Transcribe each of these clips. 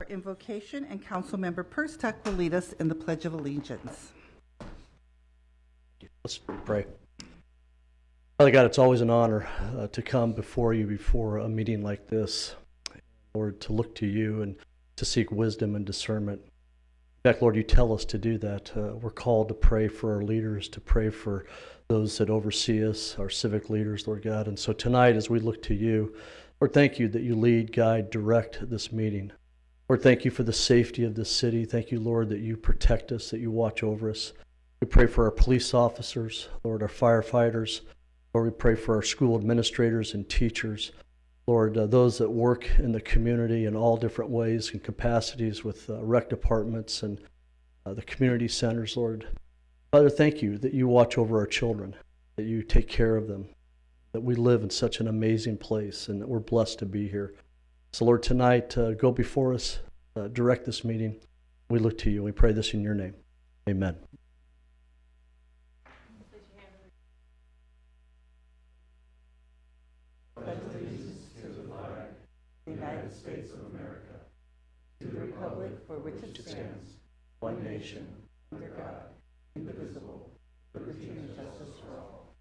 For invocation, and Councilmember Perstuck will lead us in the Pledge of Allegiance. Let's pray. Father God, it's always an honor to come before you before a meeting like this, Lord, to look to you and to seek wisdom and discernment. In fact, Lord, you tell us to do that. We're called to pray for our leaders, to pray for those that oversee us, our civic leaders, Lord God. And so tonight, as we look to you, Lord, thank you that you lead, guide, direct this meeting. Lord, thank you for the safety of this city. Thank you, Lord, that you protect us, that you watch over us. We pray for our police officers, Lord, our firefighters. Lord, we pray for our school administrators and teachers. Lord, those that work in the community in all different ways and capacities with rec departments and the community centers, Lord. Father, thank you that you watch over our children, that you take care of them, that we live in such an amazing place and that we're blessed to be here. So, Lord, tonight, go before us, direct this meeting. We look to you. We pray this in your name. Amen. Pledge allegiance to the flag of the United States of America, to the republic for which it stands, one nation, under God, indivisible, with liberty and justice for all.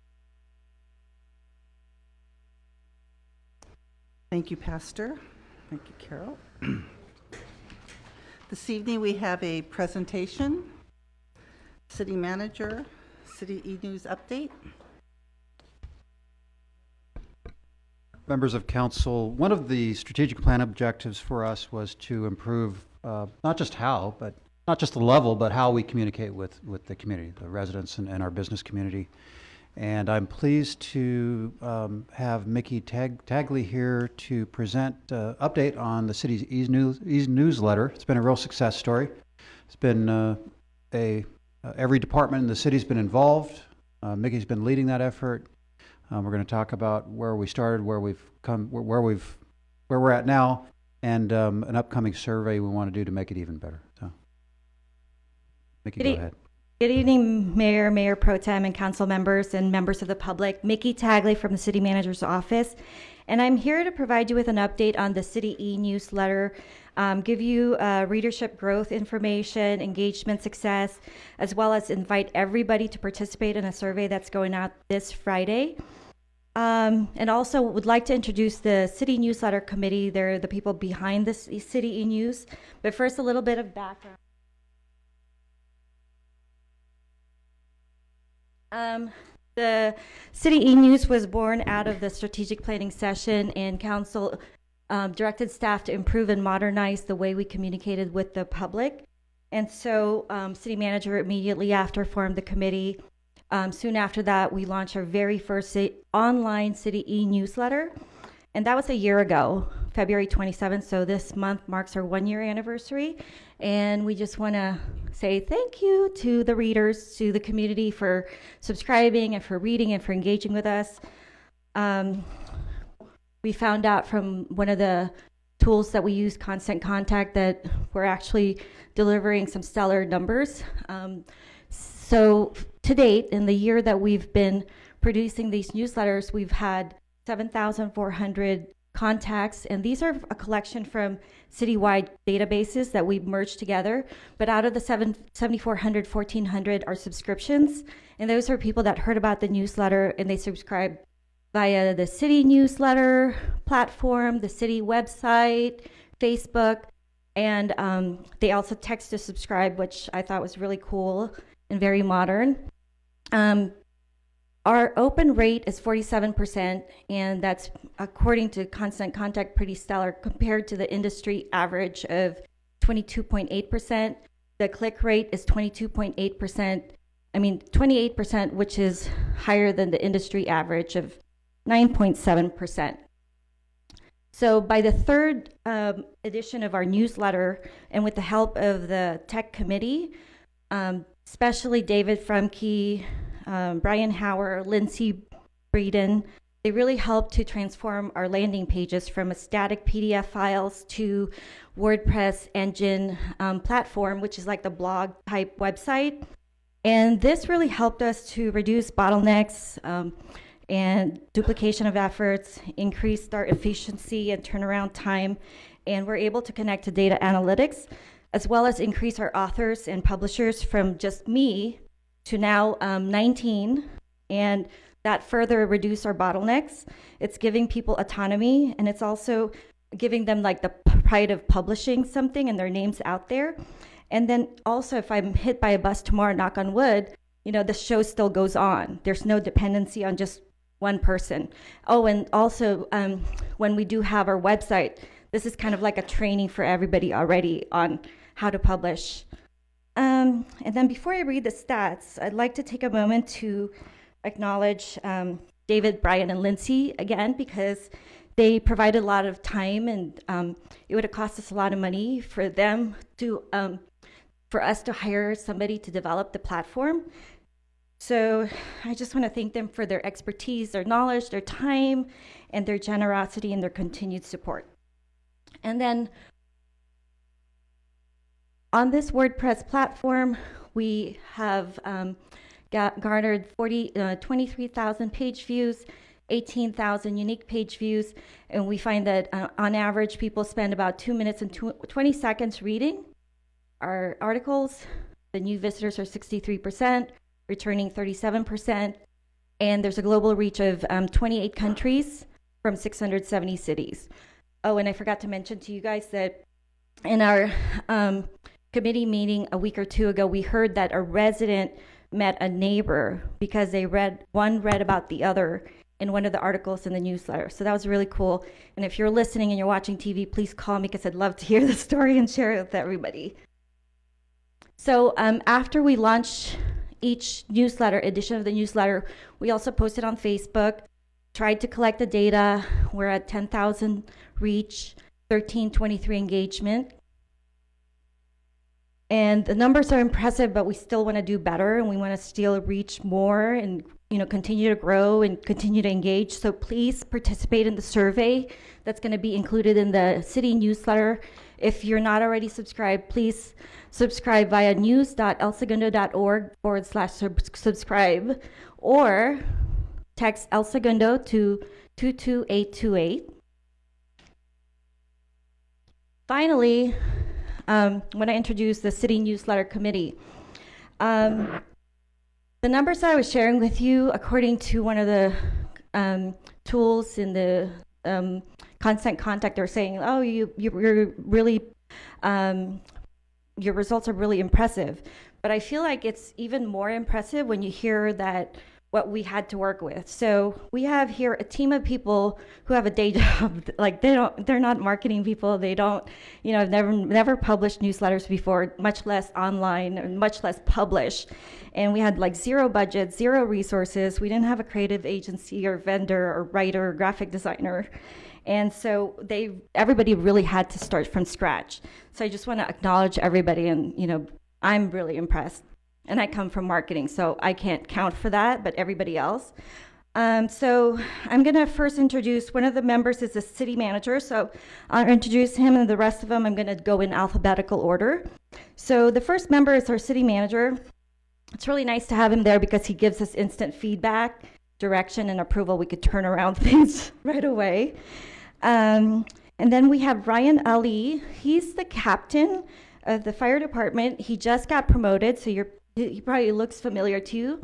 Thank you, Pastor. Thank you, Carol. This evening we have a presentation, City Manager, City eNews update. Members of Council, one of the strategic plan objectives for us was to improve not just how, but not just the level, but how we communicate with the community, the residents and our business community. And I'm pleased to have Mickey Tagley here to present an update on the city's eNewsletter. It's been a real success story. It's been every department in the city's been involved. Mickey's been leading that effort. We're going to talk about where we started, where we've come, where we're at now, and an upcoming survey we want to do to make it even better. So, Mickey, go ahead. Good evening, Mayor Pro Tem, and council members and members of the public. Mickey Tagley from the City Manager's Office, and I'm here to provide you with an update on the City eNewsletter, give you readership growth information, engagement success, as well as invite everybody to participate in a survey that's going out this Friday. And also would like to introduce the City Newsletter Committee. They're the people behind this City eNews. But first, a little bit of background. The City eNews was born out of the strategic planning session, and council directed staff to improve and modernize the way we communicated with the public. And so City Manager immediately after formed the committee. Soon after that, we launched our very first online City eNewsletter, and that was a year ago, February 27th. So this month marks our 1-year anniversary, and we just want to say thank you to the readers, to the community for subscribing and for reading and for engaging with us. We found out from one of the tools that we use, Constant Contact, that we're actually delivering some stellar numbers. So to date, in the year that we've been producing these newsletters, we've had 7,400 contacts, and these are a collection from citywide databases that we've merged together. But out of the 7,400, 1,400 are subscriptions, and those are people that heard about the newsletter and they subscribe via the City Newsletter platform, the City website, Facebook, and they also text to subscribe, which I thought was really cool and very modern. Our open rate is 47%, and that's, according to Constant Contact, pretty stellar compared to the industry average of 22.8%. The click rate is 22.8%. 28%, which is higher than the industry average of 9.7%. So by the third edition of our newsletter, and with the help of the tech committee, especially David Frumke, Brian Hauer, Lindsay Breeden, they really helped to transform our landing pages from a static PDF files to WordPress engine platform, which is like the blog type website. And this really helped us to reduce bottlenecks and duplication of efforts, increased our efficiency and turnaround time, and we're able to connect to data analytics, as well as increase our authors and publishers from just me to now 19, and that further reduce our bottlenecks. It's giving people autonomy, and it's also giving them like the pride of publishing something and their names out there. And then also, if I'm hit by a bus tomorrow, knock on wood, you know, the show still goes on. There's no dependency on just one person. Oh, and also when we do have our website, this is kind of like a training for everybody already on how to publish. And then before I read the stats, I'd like to take a moment to acknowledge David, Brian, and Lindsay again, because they provided a lot of time, and it would have cost us a lot of money for them to, for us to hire somebody to develop the platform. So I just want to thank them for their expertise, their knowledge, their time, and their generosity and their continued support. And then on this WordPress platform, we have garnered 23,000 page views, 18,000 unique page views, and we find that on average, people spend about 2 minutes and 20 seconds reading our articles. The new visitors are 63%, returning 37%, and there's a global reach of 28 countries from 670 cities. Oh, and I forgot to mention to you guys that in our committee meeting a week or two ago, we heard that a resident met a neighbor because they read about the other in one of the articles in the newsletter. So that was really cool. And if you're listening and you're watching TV, please call me because I'd love to hear the story and share it with everybody. So after we launch each newsletter, edition of the newsletter, we also post it on Facebook, tried to collect the data. We're at 10,000 reach, 1323 engagement. And the numbers are impressive, but we still want to do better, and we want to still reach more and, you know, continue to grow and continue to engage. So please participate in the survey that's going to be included in the city newsletter. If you're not already subscribed, please subscribe via news.elsegundo.org/subscribe or text El Segundo to 22828. Finally, when I introduce the city newsletter committee, the numbers that I was sharing with you, according to one of the tools in the constant contact, are saying, oh, you're really, your results are really impressive. But I feel like it's even more impressive when you hear that what we had to work with. So we have here a team of people who have a day job. Like they're not marketing people. They don't, you know, never published newsletters before, much less online, and much less publish. And we had like zero budget, zero resources. We didn't have a creative agency or vendor or writer or graphic designer. And so everybody really had to start from scratch. So I just want to acknowledge everybody, and, you know, I'm really impressed. And I come from marketing, so I can't count for that, but everybody else. So I'm going to first introduce one of the members is the city manager. So I'll introduce him, and the rest of them I'm going to go in alphabetical order. So the first member is our city manager. It's really nice to have him there because he gives us instant feedback, direction, and approval. We could turn around things right away. And then we have Ryan Ali. He's the captain of the fire department. He just got promoted, so he probably looks familiar to you.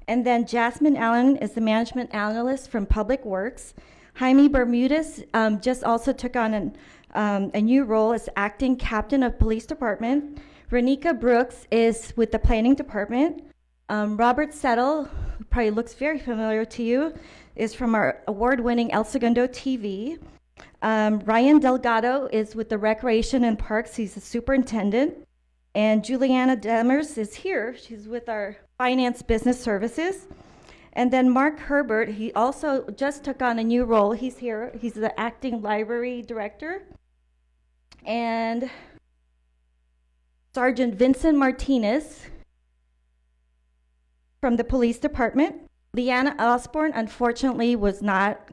And then Jasmine Allen is the management analyst from Public Works. Jaime Bermudez just also took on a new role as acting captain of police department. Renika Brooks is with the planning department. Robert Settle, who probably looks very familiar to you, is from our award-winning El Segundo TV. Ryan Delgado is with the Recreation and Parks. He's the superintendent. And Juliana Demers is here. She's with our Finance Business Services. And then Mark Herbert, he also just took on a new role. He's here. He's the acting library director. And Sergeant Vincent Martinez from the police department. Leanna Osborne, unfortunately,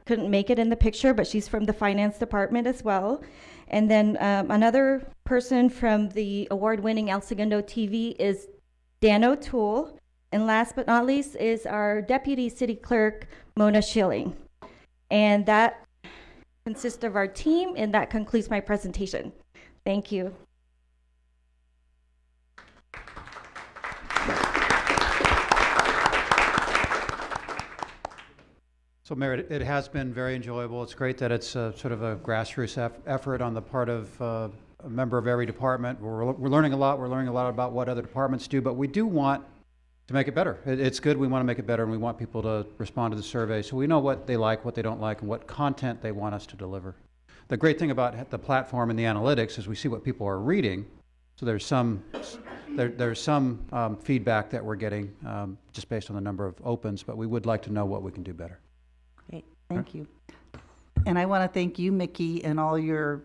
couldn't make it in the picture, but she's from the finance department as well. And then another person from the award-winning El Segundo TV is Dan O'Toole. And last but not least is our deputy city clerk, Mona Schilling. And that consists of our team, and that concludes my presentation. Thank you. So Mayor, it has been very enjoyable. It's great that it's sort of a grassroots effort on the part of a member of every department. We're learning a lot. We're learning a lot about what other departments do, but we do want to make it better. It's good. We want to make it better, and we want people to respond to the survey so we know what they like, what they don't like, and what content they want us to deliver. The great thing about the platform and the analytics is we see what people are reading. So there's some feedback that we're getting just based on the number of opens, but we would like to know what we can do better. Great, thank you. And I want to thank you, Mickey, and all your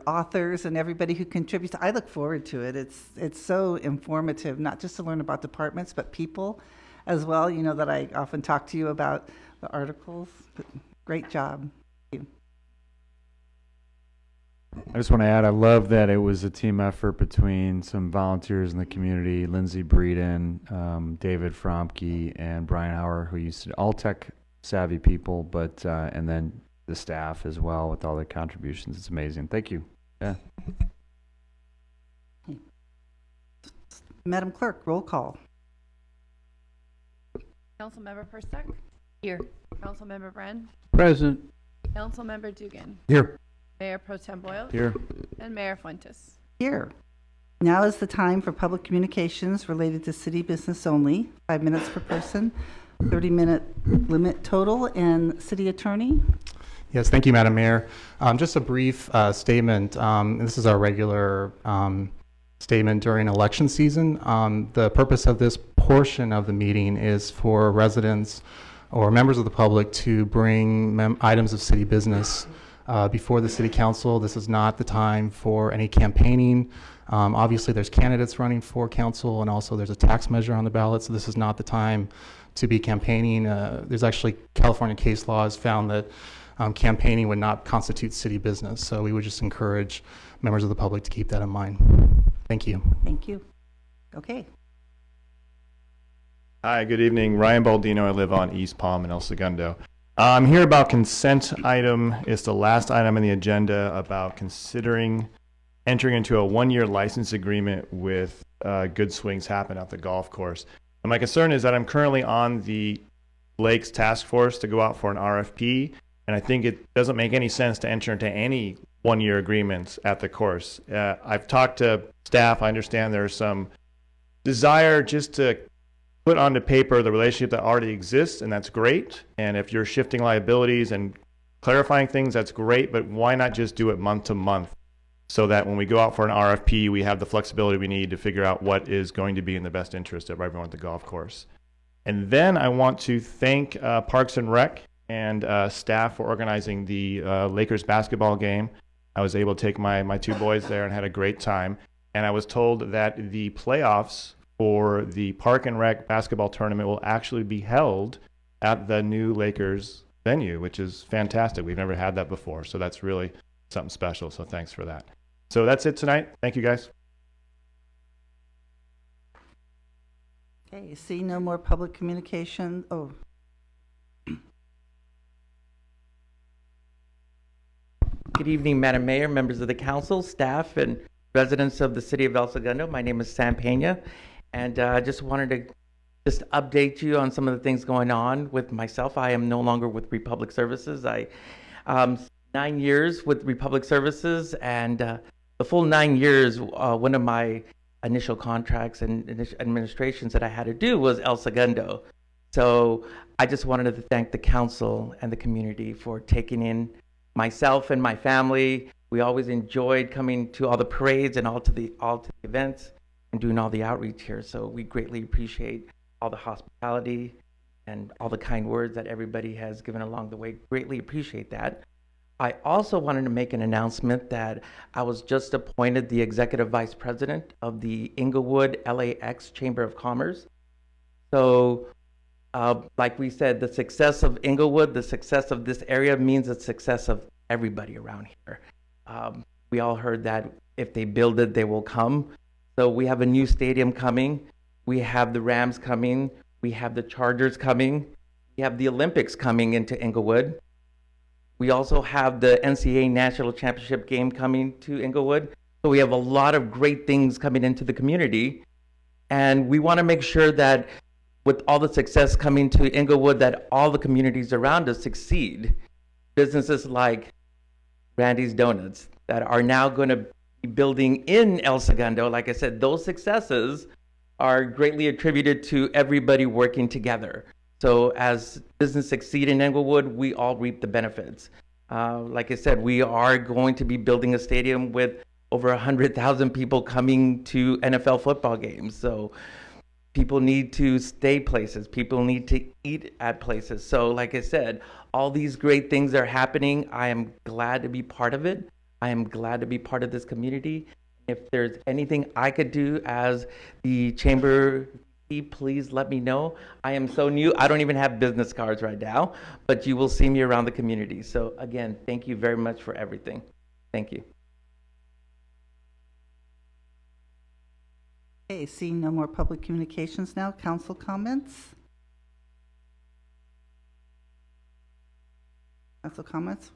authors and everybody who contributes. I look forward to it. It's so informative, not just to learn about departments, but people as well. You know that I often talk to you about the articles. But great job. Thank you. I just want to add, I love that it was a team effort between some volunteers in the community, Lindsay Breeden, David Fromke, and Brian Hauer, who used to all tech savvy people, but and then the staff as well with all their contributions. It's amazing. Thank you. Yeah. Madam Clerk, roll call. Councilmember Perstuck. Here. Councilmember Bren. Present. Councilmember Dugan. Here. Mayor Pro Tem Boyle. Here. And Mayor Fuentes. Here. Now is the time for public communications related to city business only. 5 minutes per person, 30-minute limit total. And City Attorney? Yes, thank you, Madam Mayor. Just a brief statement. This is our regular statement during election season. The purpose of this portion of the meeting is for residents or members of the public to bring items of city business before the City Council. This is not the time for any campaigning. Obviously, there's candidates running for council, and also there's a tax measure on the ballot, so this is not the time to be campaigning. There's actually California case laws found that campaigning would not constitute city business, so we would just encourage members of the public to keep that in mind. Thank you. Thank you. Okay. Hi, good evening. Ryan Baldino. I live on East Palm in El Segundo. I'm here about consent item. It's the last item on the agenda about considering entering into a one-year license agreement with Good Swings Happen at the golf course. And my concern is that I'm currently on the Lakes Task Force to go out for an RFP, and I think it doesn't make any sense to enter into any one-year agreements at the course. I've talked to staff. I understand there's some desire just to put onto paper the relationship that already exists, and that's great. And if you're shifting liabilities and clarifying things, that's great, but why not just do it month to month so that when we go out for an RFP, we have the flexibility we need to figure out what is going to be in the best interest of everyone at the golf course. And then I want to thank Parks and Rec and staff for organizing the Lakers basketball game. I was able to take my two boys there and had a great time. And I was told that the playoffs for the Park and Rec basketball tournament will actually be held at the new Lakers venue, which is fantastic. We've never had that before, so that's really something special, so thanks for that. So that's it tonight. Thank you, guys. Okay, see no more public communication. Oh. Good evening, Madam Mayor, members of the council, staff, and residents of the city of El Segundo. My name is Sam Pena, and I just wanted to just update you on some of the things going on with myself. I am no longer with Republic Services. I 9 years with Republic Services, and the full 9 years, one of my initial contracts and administrations that I had to do was El Segundo. So I just wanted to thank the council and the community for taking in myself and my family. We always enjoyed coming to all the parades and all to the events and doing all the outreach here. So we greatly appreciate all the hospitality and all the kind words that everybody has given along the way. Greatly appreciate that. I also wanted to make an announcement that I was just appointed the Executive Vice President of the Inglewood LAX Chamber of Commerce. So like we said, the success of Inglewood, the success of this area means the success of everybody around here. We all heard that if they build it, they will come. So we have a new stadium coming. We have the Rams coming. We have the Chargers coming. We have the Olympics coming into Inglewood. We also have the NCAA National Championship game coming to Inglewood. So we have a lot of great things coming into the community. And we want to make sure that with all the success coming to Inglewood, that all the communities around us succeed. Businesses like Randy's Donuts that are now going to be building in El Segundo, like I said, those successes are greatly attributed to everybody working together. So as business succeed in Inglewood, we all reap the benefits. Like I said, we are going to be building a stadium with over 100,000 people coming to NFL football games. So people need to stay places. People need to eat at places. So like I said, all these great things are happening. I am glad to be part of it. I am glad to be part of this community. If there's anything I could do as the chamber, please let me know. I am so new. I don't even have business cards right now, but you will see me around the community. So again, thank you very much for everything. Thank you. Okay, seeing no more public communications now, council comments? Council comments?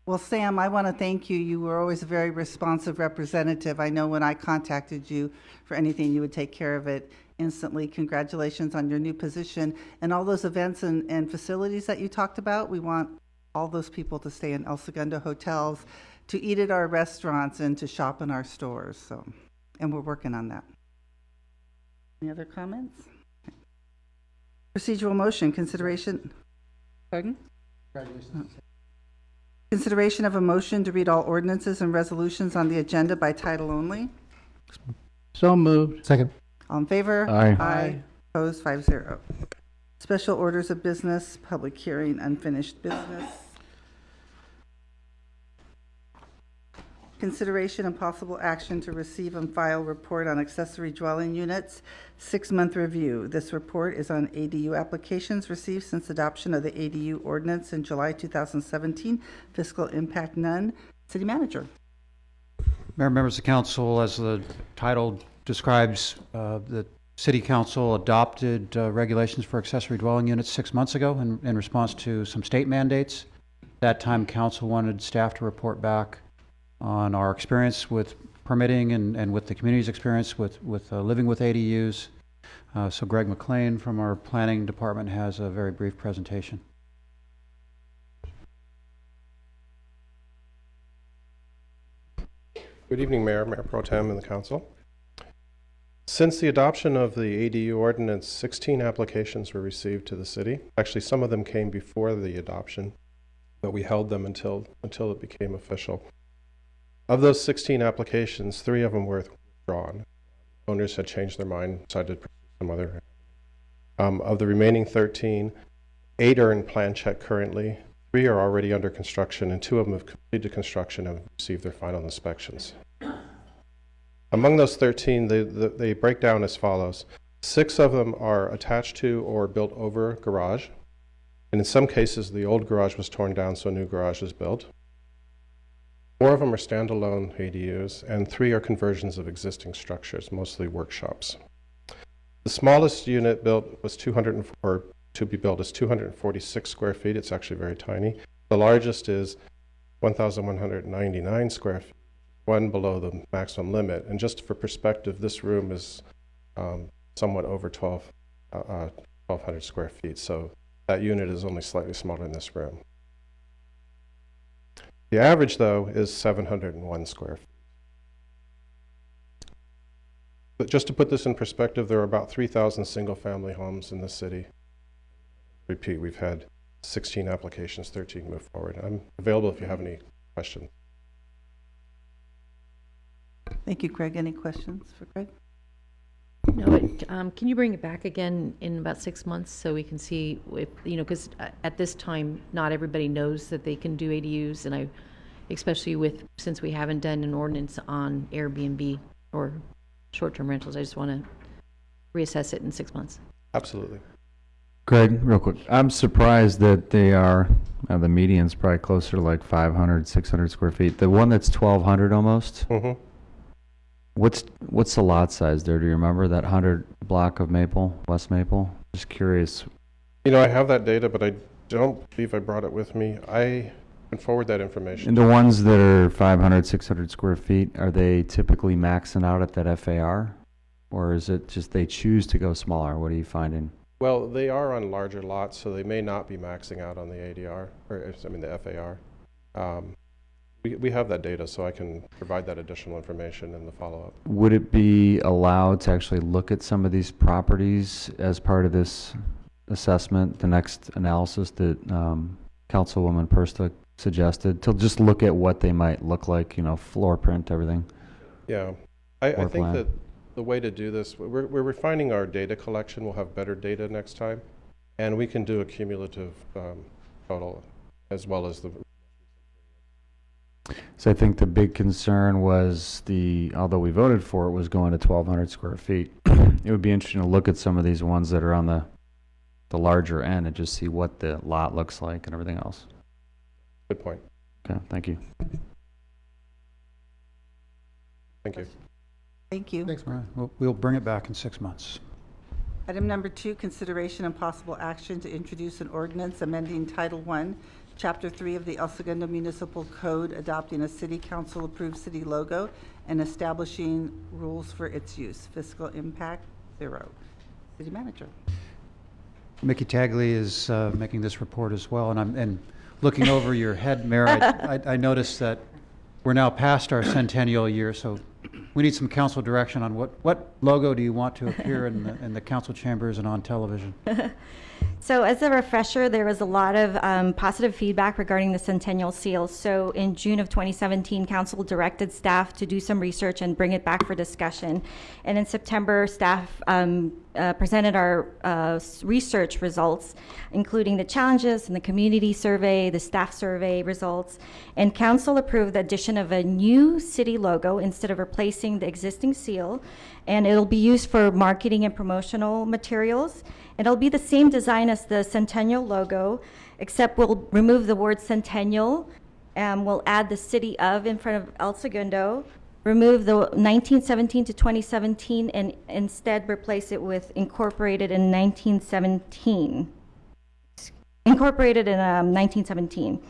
Well, Sam, I want to thank you. You were always a very responsive representative. I know when I contacted you for anything, you would take care of it instantly. Congratulations on your new position. And all those events and facilities that you talked about, we want all those people to stay in El Segundo hotels, to eat at our restaurants, and to shop in our stores. So, and we're working on that. Any other comments? Procedural motion, consideration. Pardon? Congratulations. Consideration of a motion to read all ordinances and resolutions on the agenda by title only. So moved. Second. All in favor? Aye. Aye. Opposed, 5-0. Special orders of business, public hearing, unfinished business. Consideration and possible action to receive and file report on accessory dwelling units, 6-month review. This report is on ADU applications received since adoption of the ADU ordinance in July 2017. Fiscal impact none. City manager. Mayor, members of council, as the title describes, the city council adopted regulations for accessory dwelling units 6 months ago in response to some state mandates. At that time, council wanted staff to report back on our experience with permitting and with the community's experience with living with ADUs. So Greg McLean from our planning department has a very brief presentation. Good evening, Mayor Pro Tem, and the Council. Since the adoption of the ADU ordinance, 16 applications were received to the city. Actually, some of them came before the adoption, but we held them until it became official. Of those 16 applications, 3 of them were withdrawn. Owners had changed their mind, decided to pursue some other. Of the remaining 13, 8 are in plan check currently, 3 are already under construction, and 2 of them have completed construction and received their final inspections. Among those 13, they break down as follows. 6 of them are attached to or built over garage, and in some cases, the old garage was torn down, so a new garage is built. 4 of them are standalone ADUs, and 3 are conversions of existing structures, mostly workshops. The smallest unit built was 246 square feet. It's actually very tiny. The largest is 1,199 square feet, one below the maximum limit. And just for perspective, this room is somewhat over 1,200 square feet. So that unit is only slightly smaller than this room. The average, though, is 701 square feet. But just to put this in perspective, there are about 3,000 single-family homes in the city. Repeat, we've had 16 applications, 13 move forward. I'm available if you have any questions. Thank you, Greg. Any questions for Greg? No, but can you bring it back again in about 6 months so we can see if, because at this time, not everybody knows that they can do ADUs, and especially since we haven't done an ordinance on Airbnb or short-term rentals, I just want to reassess it in 6 months. Absolutely. Greg, real quick, I'm surprised that they are, the median's probably closer to like 500, 600 square feet. The one that's 1,200 almost, what's the lot size there? Do you remember that 100 block of Maple, West Maple? Just curious. I have that data, but I don't believe I brought it with me. I can forward that information. And the ones that are 500, 600 square feet, are they typically maxing out at that FAR? Or is it just they choose to go smaller? What are you finding? Well, they are on larger lots, so they may not be maxing out on the ADR, or I mean the FAR. We have that data, so I can provide that additional information in the follow-up. Would it be allowed to actually look at some of these properties as part of this assessment, the next analysis that Councilwoman Persta suggested, to just look at what they might look like, you know, floor print, everything? Yeah, I Floor think plan. that the way to do this, we're refining our data collection. We'll have better data next time, and we can do a cumulative total as well as the. So I think the big concern was although we voted for it, was going to 1,200 square feet. It would be interesting to look at some of these ones that are on the larger end and just see what the lot looks like and everything else. Good point. Okay, thank you. Thank you. Thank you. All right, we'll bring it back in 6 months. Item number 2, consideration and possible action to introduce an ordinance amending Title I, Chapter 3 of the El Segundo Municipal Code, adopting a city council approved city logo and establishing rules for its use. Fiscal impact 0. City manager. Mickey Tagley is making this report as well, and looking over your head, Mayor, I noticed that we're now past our centennial year, so we need some council direction on what logo do you want to appear in the council chambers and on television? So as a refresher, there was a lot of positive feedback regarding the Centennial Seal. So in June of 2017, Council directed staff to do some research and bring it back for discussion. And in September, staff presented our research results, including the challenges and the community survey, the staff survey results. And Council approved the addition of a new city logo instead of replacing the existing seal. And it'll be used for marketing and promotional materials. It'll be the same design as the Centennial logo, except we'll remove the word Centennial, and we'll add the city of in front of El Segundo, remove the 1917 to 2017, and instead replace it with incorporated in 1917. Incorporated in 1917.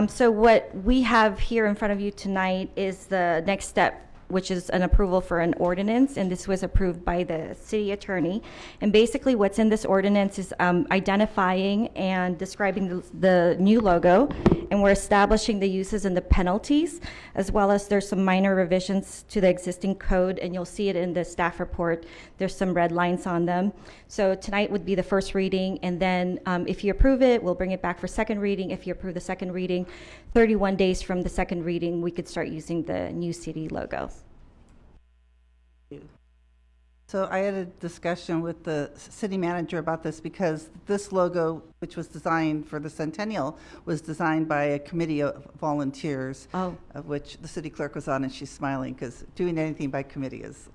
So what we have here in front of you tonight is the next step, which is an approval for an ordinance, and this was approved by the city attorney. And basically what's in this ordinance is identifying and describing the new logo, and we're establishing the uses and the penalties, as well as there's some minor revisions to the existing code, and you'll see it in the staff report. There's some red lines on them. So tonight would be the first reading, and then if you approve it, we'll bring it back for second reading. If you approve the second reading, 31 days from the second reading, we could start using the new city logo. So I had a discussion with the city manager about this because this logo, which was designed for the Centennial, was designed by a committee of volunteers, of which the city clerk was on, and she's smiling because doing anything by committee is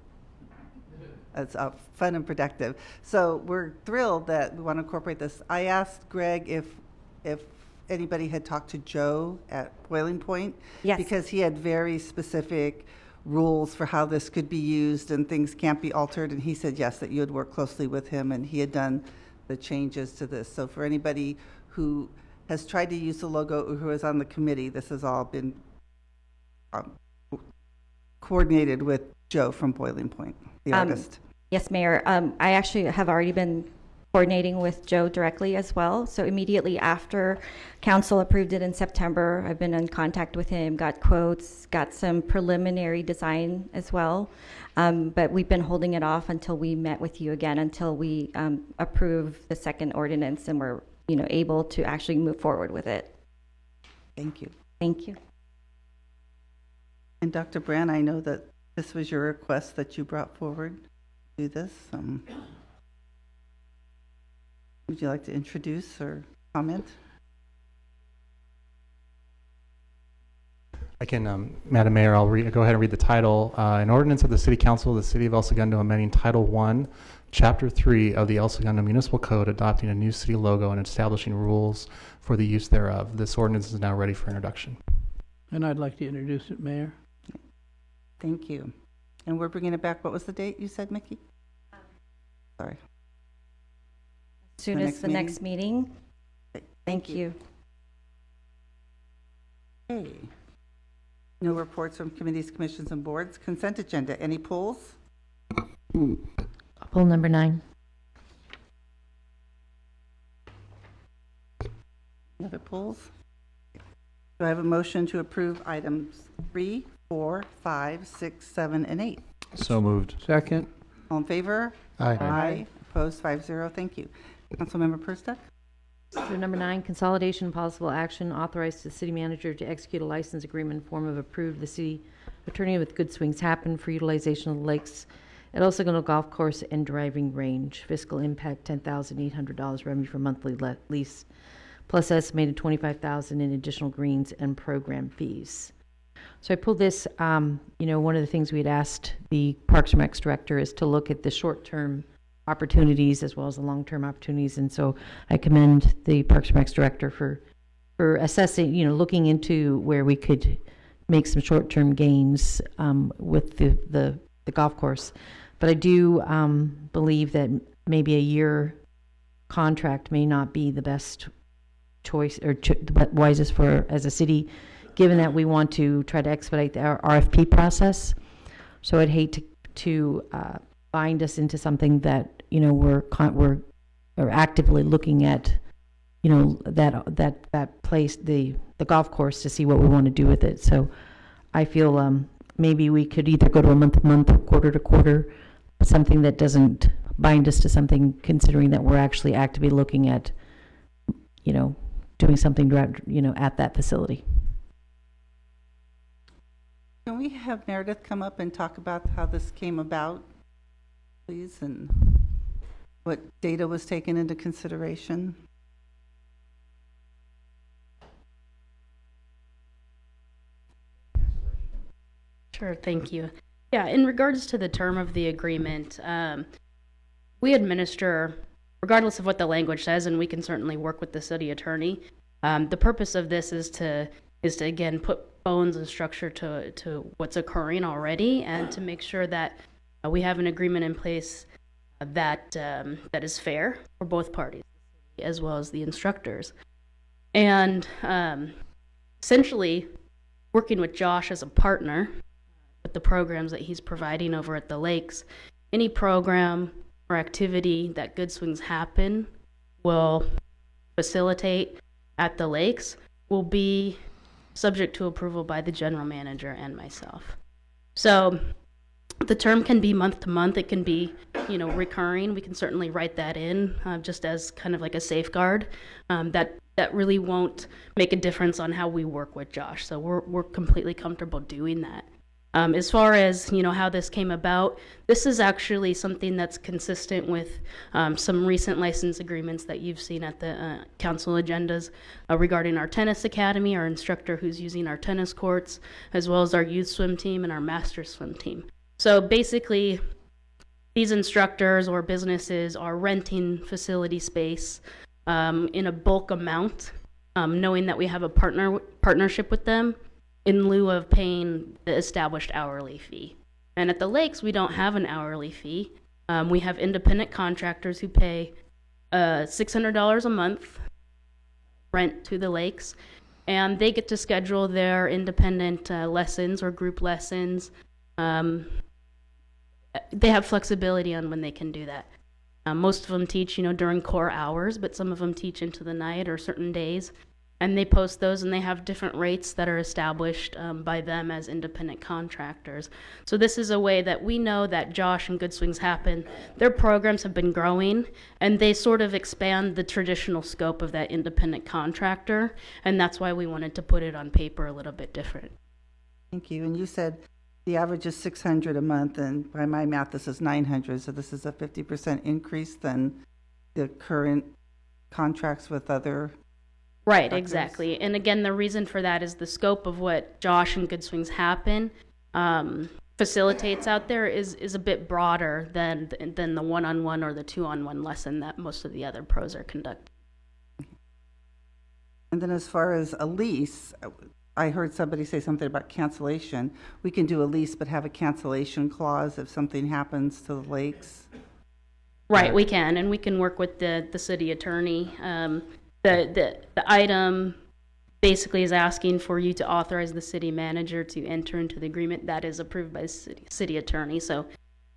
fun and productive. So we're thrilled that we want to incorporate this. I asked Greg if anybody had talked to Joe at Boiling Point, Yes. because he had very specific rules for how this could be used and things can't be altered, and he said yes, that you had worked closely with him and he had done the changes to this. So for anybody who has tried to use the logo or who is on the committee, this has all been coordinated with Joe from Boiling Point, the artist. Yes, Mayor. I actually have already been coordinating with Joe directly as well. So immediately after council approved it in September, I've been in contact with him, got quotes, got some preliminary design as well. But we've been holding it off until we met with you again, until we approve the second ordinance and we're able to actually move forward with it. Thank you. Thank you. And Dr. Brand, I know that this was your request that you brought forward to do this. Would you like to introduce or comment? I can, Madam Mayor, I'll go ahead and read the title. An ordinance of the City Council of the City of El Segundo amending Title I, Chapter 3 of the El Segundo Municipal Code, adopting a new city logo and establishing rules for the use thereof. This ordinance is now ready for introduction. And I'd like to introduce it, Mayor. Thank you. And we're bringing it back. What was the date you said, Mickey? Sorry. As soon as the next meeting. Thank you. Okay. No reports from committees, commissions, and boards. Consent agenda. Any polls? Poll number 9. Any other polls? Do I have a motion to approve items 3, 4, 5, 6, 7, and 8? So moved. Second. All in favor? Aye. Aye. Opposed, 5-0. Thank you. Councilmember Perstuck? So number 9, consolidation and possible action, authorize the city manager to execute a license agreement in form of approved the city attorney with Good Swings Happen for utilization of the lakes at El Segundo Golf Course and driving range. Fiscal impact $10,800 revenue for monthly lease, plus estimated $25,000 in additional greens and program fees. So I pulled this, one of the things we had asked the Parks and Recs director is to look at the short-term opportunities as well as the long-term opportunities. And so I commend the Parks and Recs director for assessing, looking into where we could make some short-term gains with the golf course. But I do believe that maybe a year contract may not be the best choice or wisest for as a city, given that we want to try to expedite our RFP process. So I'd hate to bind us into something that we're actively looking at, that place, the golf course, to see what we want to do with it. So I feel maybe we could either go to a month-to-month or quarter-to-quarter, something that doesn't bind us to something, considering that we're actually actively looking at, doing something, at that facility. Can we have Meredith come up and talk about how this came about, please, and what data was taken into consideration? Sure, thank you. Yeah, in regards to the term of the agreement, we administer, regardless of what the language says, and we can certainly work with the city attorney. The purpose of this is to again put bones and structure to what's occurring already, and to make sure that we have an agreement in place that is fair for both parties, as well as the instructors. And essentially, working with Josh as a partner with the programs that he's providing over at the lakes, any program or activity that Good Swings Happen will facilitate at the lakes will be subject to approval by the general manager and myself. So the term can be month to month. It can be, recurring. We can certainly write that in just as kind of like a safeguard. That really won't make a difference on how we work with Josh. So we're completely comfortable doing that. As far as how this came about, this is actually something that's consistent with some recent license agreements that you've seen at the council agendas regarding our tennis academy, our instructor who's using our tennis courts, as well as our youth swim team and our master swim team. So basically, these instructors or businesses are renting facility space in a bulk amount, knowing that we have a partnership with them, in lieu of paying the established hourly fee. And at the lakes, we don't have an hourly fee. We have independent contractors who pay $600 a month rent to the lakes, and they get to schedule their independent lessons or group lessons. They have flexibility on when they can do that. Most of them teach, during core hours, but some of them teach into the night or certain days. And they post those, and they have different rates that are established by them as independent contractors. So this is a way that we know that Josh and Good Swings Happen, their programs have been growing, and they sort of expand the traditional scope of that independent contractor, and that's why we wanted to put it on paper a little bit different. Thank you. And you said the average is $600 a month, and by my math, this is $900. So this is a 50% increase than the current contracts with other. Right, exactly. And again, the reason for that is the scope of what Josh and Good Swings Happen facilitates out there is a bit broader than the one-on-one or the two-on-one lesson that most of the other pros are conducting. And then as far as a lease, I heard somebody say something about cancellation. We can do a lease but have a cancellation clause if something happens to the lakes. Right, we can, and we can work with the city attorney. The item basically is asking for you to authorize the city manager to enter into the agreement that is approved by the city attorney. So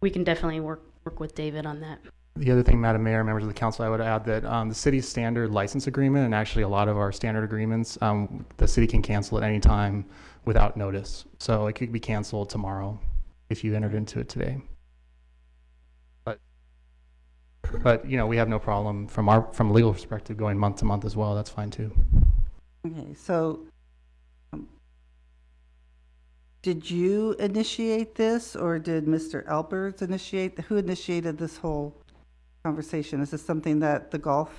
we can definitely work with David on that. The other thing, Madam Mayor, members of the council, I would add that the city's standard license agreement, and actually a lot of our standard agreements, the city can cancel at any time without notice. So it could be canceled tomorrow if you entered into it today. But you know, we have no problem from a legal perspective going month to month as well. That's fine too. Okay, so did you initiate this, or did Mr. Alberts initiate? Who initiated this whole conversation? Is this something that the golf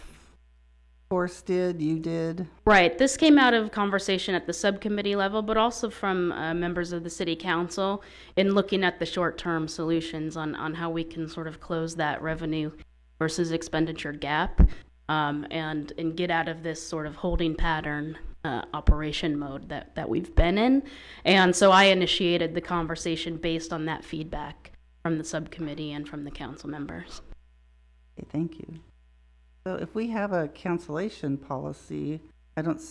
course did? You did? Right. This came out of conversation at the subcommittee level, but also from members of the city council in looking at the short-term solutions on how we can sort of close that revenue versus expenditure gap, and get out of this sort of holding pattern operation mode that we've been in. And so I initiated the conversation based on that feedback from the subcommittee and from the council members. Okay, thank you. So if we have a cancellation policy, I don't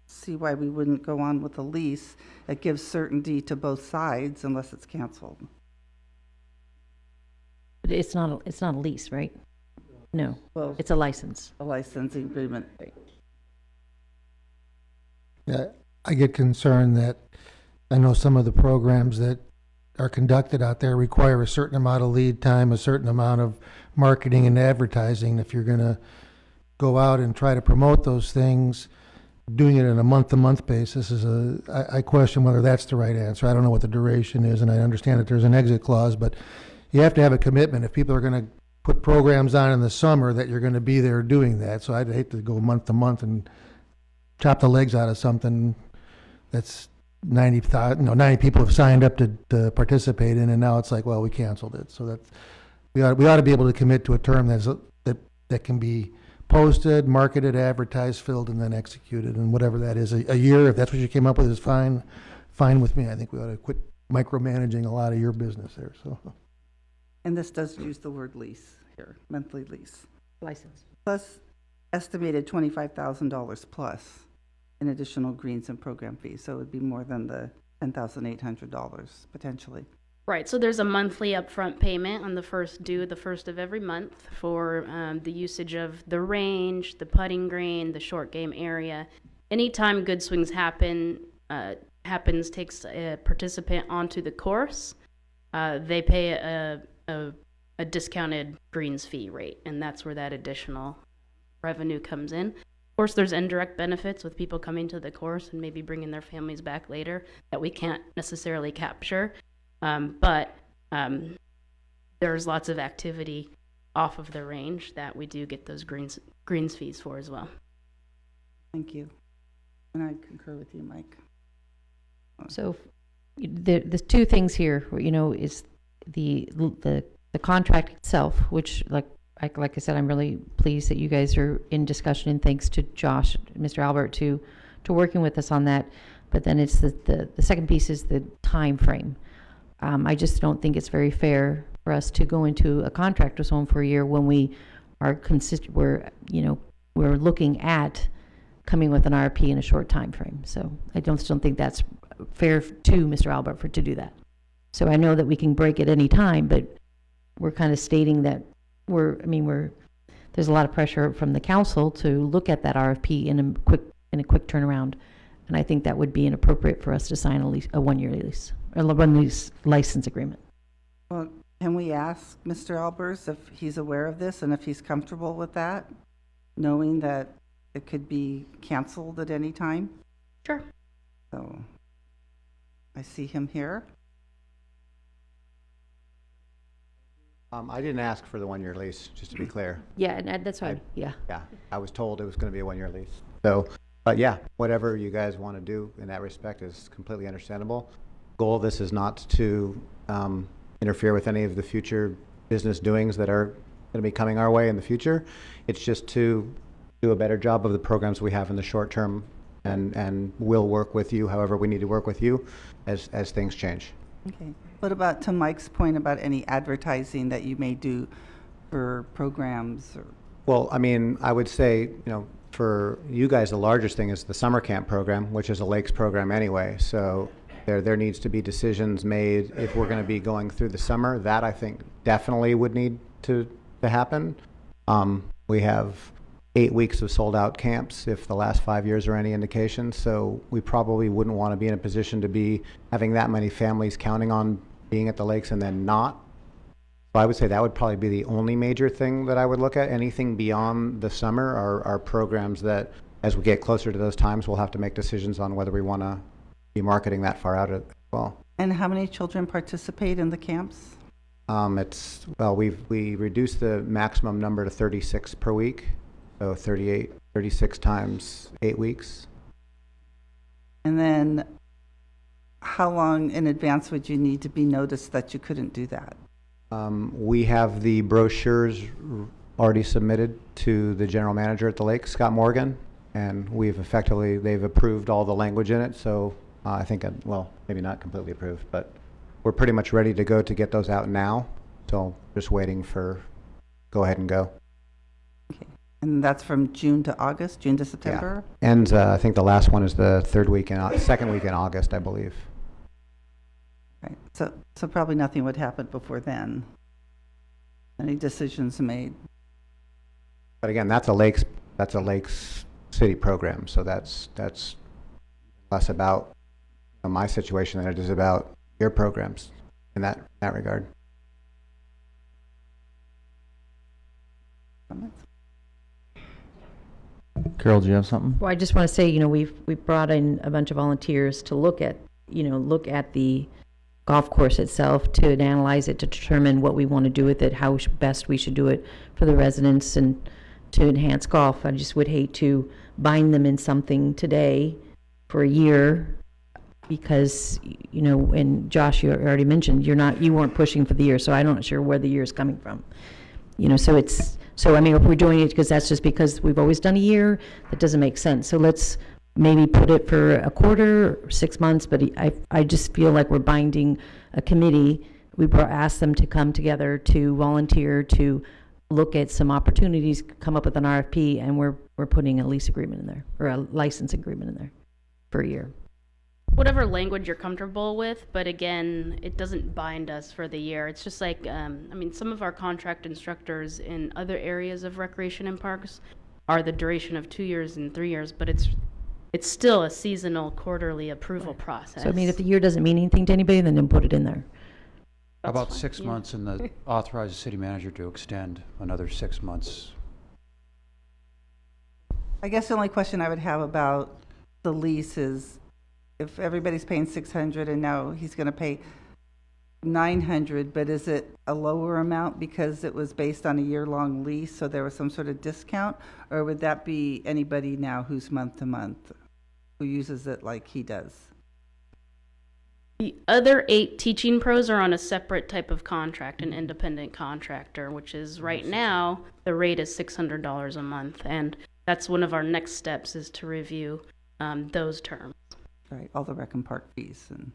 see why we wouldn't go on with a lease that gives certainty to both sides unless it's canceled. But it's not a lease, right? No, Well, it's a license. a licensing agreement. Yeah, I get concerned that I know some of the programs that are conducted out there require a certain amount of lead time, a certain amount of marketing and advertising. If you're going to go out and try to promote those things, doing it on a month-to-month basis I question whether that's the right answer. I don't know what the duration is, and I understand that there's an exit clause, but you have to have a commitment. If people are going to put programs on in the summer, that you're going to be there doing that. So I'd hate to go month to month and chop the legs out of something that's 90 people have signed up to participate in, and now it's like, well, we canceled it. So that's, we ought to be able to commit to a term that can be posted, marketed, advertised, filled, and then executed, and whatever that is. A year, if that's what you came up with, is fine with me. I think we ought to quit micromanaging a lot of your business there. So. And this does use the word lease here, monthly lease. License. Plus estimated $25,000 plus in additional greens and program fees. So it would be more than the $10,800 potentially. Right. So there's a monthly upfront payment on the first of every month for the usage of the range, the putting green, the short game area. Anytime good swings takes a participant onto the course, they pay a discounted greens fee rate, and that's where that additional revenue comes in. Of course, there's indirect benefits with people coming to the course and maybe bringing their families back later that we can't necessarily capture, but there's lots of activity off of the range that we do get those greens fees for as well. Thank you. And I concur with you, Mike. So there's two things here, is the contract itself, which like I said, I'm really pleased that you guys are in discussion, and thanks to Josh, Mr. Albert, to working with us on that. But then it's the second piece is the time frame. I just don't think it's very fair for us to go into a contract with someone for a year when we are we're looking at coming with an RFP in a short time frame. So I still don't think that's fair to Mr. Albert to do that. So I know that we can break at any time, but we're kind of stating that there's a lot of pressure from the council to look at that RFP in a quick turnaround, and I think that would be inappropriate for us to sign a 1-year lease or a one-lease license agreement. Well, can we ask Mr. Albers if he's aware of this and if he's comfortable with that, knowing that it could be canceled at any time? Sure. So I see him here. I didn't ask for the 1-year lease, just to be clear. Yeah, and that's fine. Yeah. I was told it was going to be a 1-year lease. So, but yeah, whatever you guys want to do in that respect is completely understandable. Goal of this is not to interfere with any of the future business doings that are going to be coming our way in the future. It's just to do a better job of the programs we have in the short term, and we'll work with you however we need to work with you as things change. Okay. What about, to Mike's point, about any advertising that you may do for programs? Or? Well, I mean, I would say, for you guys, the largest thing is the summer camp program, which is a lakes program anyway. So there needs to be decisions made if we're going to be going through the summer. That I think definitely would need to happen. We have 8 weeks of sold out camps if the last 5 years are any indication. So we probably wouldn't want to be in a position to be having that many families counting on being at the lakes and then not. So I would say that would probably be the only major thing that I would look at. Anything beyond the summer are programs that, as we get closer to those times, we'll have to make decisions on whether we want to be marketing that far out as well. And how many children participate in the camps? We reduced the maximum number to 36 per week, so 36 times 8 weeks. And then how long in advance would you need to be noticed that you couldn't do that? We have the brochures already submitted to the general manager at the lake, Scott Morgan, and they've approved all the language in it. So I think, maybe not completely approved, but we're pretty much ready to go to get those out now. So just waiting for go ahead and go. Okay. And that's from June to August, June to September? Yeah. And I think the last one is the second week in August, I believe. Right. So probably nothing would happen before then. Any decisions made? But again, that's a lakes city program, so that's less about my situation than it is about your programs in that regard. Comments? Carol, do you have something? Well, I just want to say, we've brought in a bunch of volunteers to look at the golf course itself, to analyze it, to determine what we want to do with it, how best we should do it for the residents and to enhance golf. I just would hate to bind them in something today for a year because, and Josh, you already mentioned, you weren't pushing for the year, so I'm not sure where the year is coming from. So if we're doing it because that's just because we've always done a year, that doesn't make sense. So let's maybe put it for a quarter, 6 months, but I just feel like we're binding a committee. We asked them to come together to volunteer, to look at some opportunities, come up with an RFP, and we're putting a lease agreement in there, or a license agreement in there for a year. Whatever language you're comfortable with, but again, it doesn't bind us for the year. It's just like, some of our contract instructors in other areas of recreation and parks are the duration of 2 years and 3 years, but it's still a seasonal quarterly approval process. So if the year doesn't mean anything to anybody, then put it in there. How about 6 months and authorize the city manager to extend another 6 months? I guess the only question I would have about the lease is if everybody's paying $600 and now he's going to pay $900, but is it a lower amount because it was based on a year-long lease, so there was some sort of discount, or would that be anybody now who's month to month, who uses it like he does? The other 8 teaching pros are on a separate type of contract, an independent contractor, which is right now the rate is $600 a month, and that's one of our next steps is to review those terms. Right, all the rec and park fees and.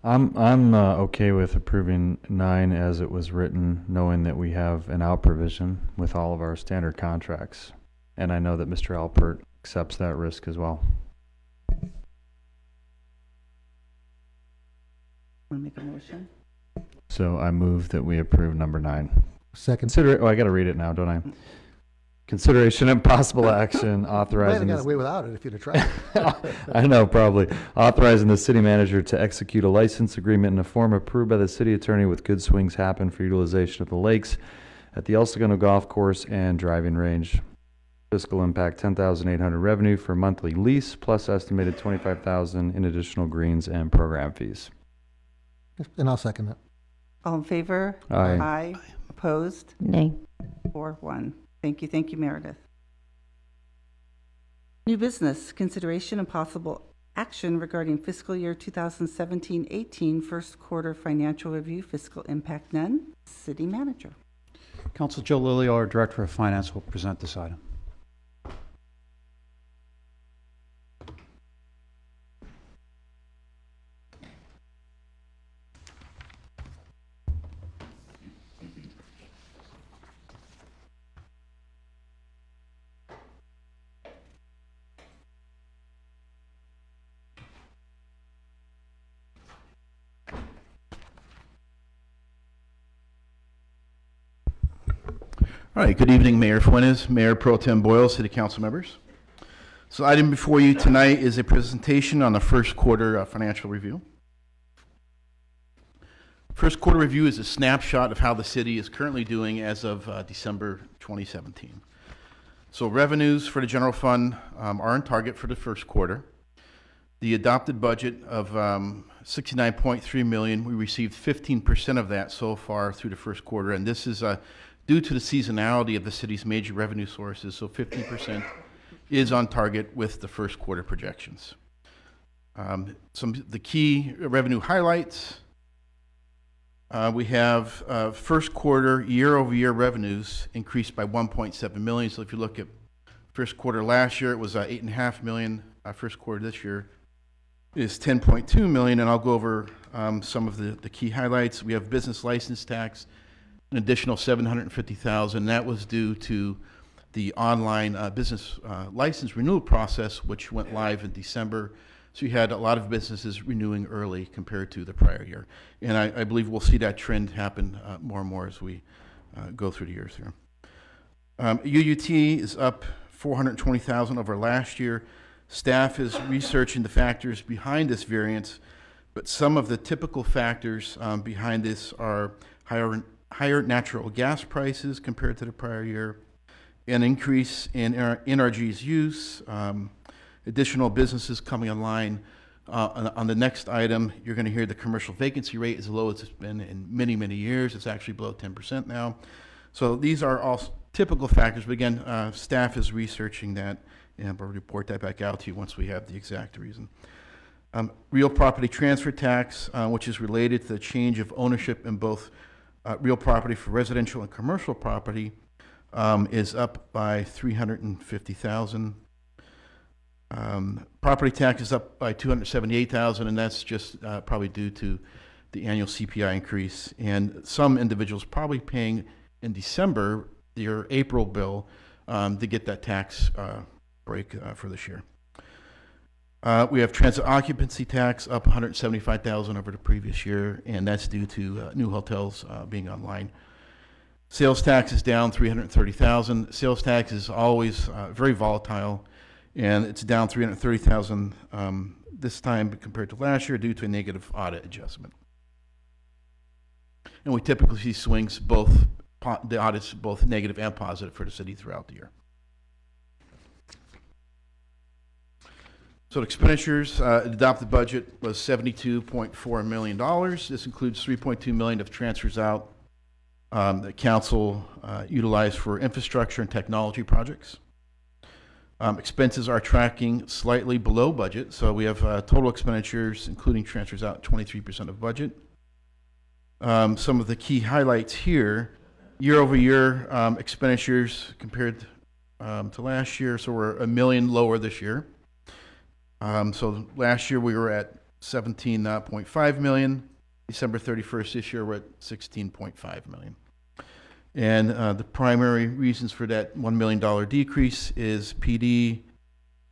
I'm okay with approving 9 as it was written, knowing that we have an out provision with all of our standard contracts, and I know that Mr. Alpert accepts that risk as well. Want to make a motion? So I move that we approve number 9. Second. I got to read it now, don't I? Consideration and possible action authorizing. Might have got away without it if you'd have tried. I know, probably. Authorizing the city manager to execute a license agreement in a form approved by the city attorney with good swings happen for utilization of the lakes at the El Segundo Golf Course and driving range. Fiscal impact $10,800 revenue for monthly lease plus estimated $25,000 in additional greens and program fees. And I'll second that. All in favor? Aye. Aye. Opposed? Nay. 4-1. Thank you, Meredith. New business, consideration and possible action regarding fiscal year 2017-18 first quarter financial review, fiscal impact none. City manager. Council Joe Lilly, our Director of Finance, will present this item. All right, good evening, Mayor Fuentes, Mayor Pro Tem Boyle, City Council members. So item before you tonight is a presentation on the first quarter financial review. First quarter review is a snapshot of how the city is currently doing as of December 2017. So revenues for the general fund are on target for the first quarter. The adopted budget of $69.3 million, we received 15% of that so far through the first quarter, and this is due to the seasonality of the city's major revenue sources, so 15% is on target with the first quarter projections. Some of the key revenue highlights, we have first quarter year-over-year revenues increased by 1.7 million. So if you look at first quarter last year, it was 8.5 million. First quarter this year is 10.2 million, and I'll go over some of the key highlights. We have business license tax, an additional 750,000. That was due to the online business license renewal process, which went live in December. So you had a lot of businesses renewing early compared to the prior year. And I believe we'll see that trend happen more and more as we go through the years here. UUT is up 420,000 over last year. Staff is researching the factors behind this variance, but some of the typical factors behind this are higher natural gas prices compared to the prior year, an increase in NRG's use, additional businesses coming online. On the next item, you're going to hear the commercial vacancy rate is as low as it's been in many, many years. It's actually below 10% now. So these are all typical factors, but again, staff is researching that, and we'll report that back out to you once we have the exact reason. Real property transfer tax, which is related to the change of ownership in both real property for residential and commercial property, is up by 350,000. Property tax is up by 278,000, and that's just probably due to the annual CPI increase. And some individuals probably paying in December their April bill to get that tax break for this year. We have transit occupancy tax up 175,000 over the previous year, and that's due to new hotels being online. Sales tax is down 330,000. Sales tax is always very volatile, and it's down 330,000 this time compared to last year due to a negative audit adjustment. And we typically see swings, both the audits both negative and positive for the city throughout the year. So expenditures, the adopted budget was $72.4 million. This includes $3.2 million of transfers out that council utilized for infrastructure and technology projects. Expenses are tracking slightly below budget, so we have total expenditures, including transfers out, 23% of budget. Some of the key highlights here, year-over-year expenditures compared to last year, so we're $1 million lower this year. So last year we were at 17.5 million. December 31st this year we're at 16.5 million. And the primary reasons for that $1 million decrease is PD.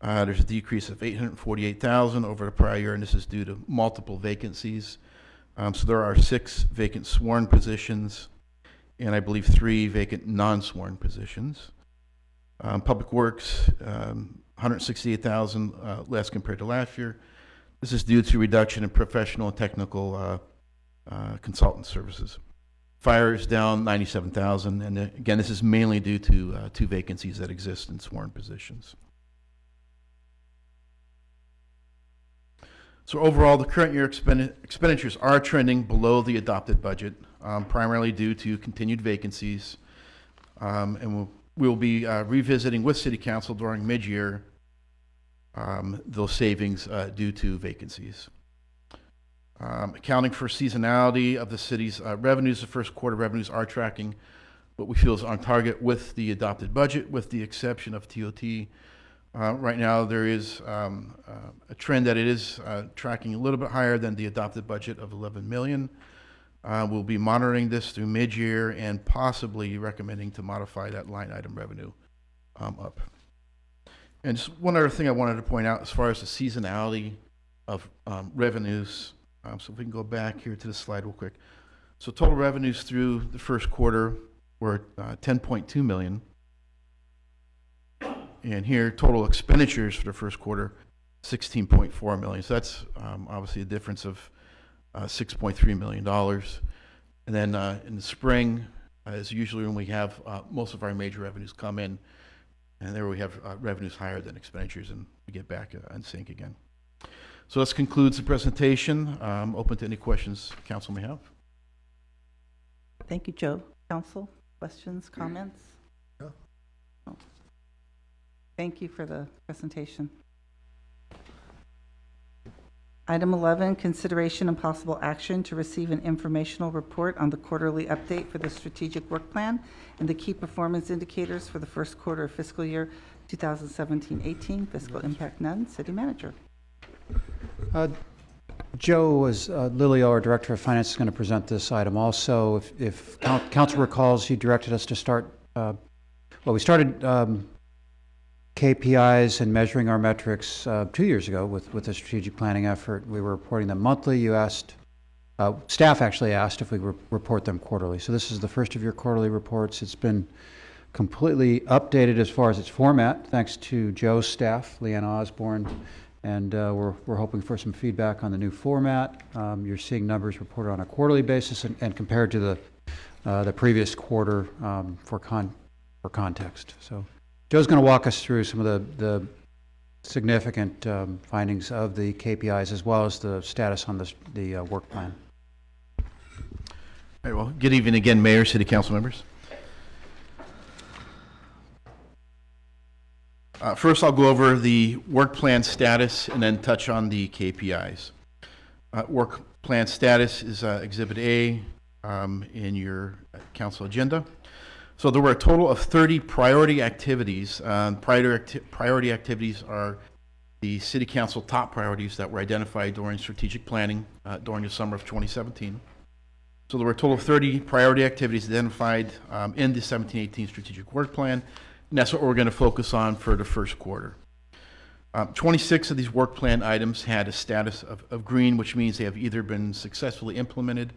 There's a decrease of 848,000 over the prior year, and this is due to multiple vacancies. So there are 6 vacant sworn positions, and I believe 3 vacant non-sworn positions. Public Works, 168,000 less compared to last year. This is due to reduction in professional and technical consultant services. Fire is down 97,000, and again, this is mainly due to 2 vacancies that exist in sworn positions. So overall, the current year expenditures are trending below the adopted budget, primarily due to continued vacancies, and we'll be revisiting with City Council during mid-year those savings due to vacancies. Accounting for seasonality of the city's revenues, the first quarter revenues are tracking what we feel is on target with the adopted budget, with the exception of TOT. Right now, there is a trend that it is tracking a little bit higher than the adopted budget of 11 million. We'll be monitoring this through mid-year and possibly recommending to modify that line item revenue up. And just one other thing I wanted to point out as far as the seasonality of revenues. So if we can go back here to the slide real quick. So total revenues through the first quarter, were 10.2 million. And here, total expenditures for the first quarter, 16.4 million. So that's obviously a difference of $6.3 million. And then in the spring is usually when we have most of our major revenues come in, and there we have revenues higher than expenditures, and we get back in sync again. So this concludes the presentation. Open to any questions council may have. Thank you, Joe. Council, questions, comments? No. No. Thank you for the presentation. Item 11, consideration and possible action to receive an informational report on the quarterly update for the strategic work plan and the key performance indicators for the first quarter of fiscal year 2017-18. Fiscal impact none. City manager. Joe, Lily, our Director of Finance, is going to present this item also. If council recalls, he directed us to start, we started KPIs and measuring our metrics 2 years ago with a strategic planning effort. We were reporting them monthly. You asked, staff actually asked if we report them quarterly. So this is the first of your quarterly reports. It's been completely updated as far as its format, thanks to Joe's staff, Leanna Osborne, and we're hoping for some feedback on the new format. You're seeing numbers reported on a quarterly basis and compared to the previous quarter for context. So Joe's going to walk us through some of the significant findings of the KPIs as well as the status on the work plan. All right, well, good evening again, Mayor, City Council members. First, I'll go over the work plan status and then touch on the KPIs. Work plan status is Exhibit A in your council agenda. So there were a total of 30 priority activities. Priority activities are the City Council top priorities that were identified during strategic planning during the summer of 2017. So there were a total of 30 priority activities identified in the 17-18 strategic work plan, and that's what we're going to focus on for the first quarter. 26 of these work plan items had a status of green, which means they have either been successfully implemented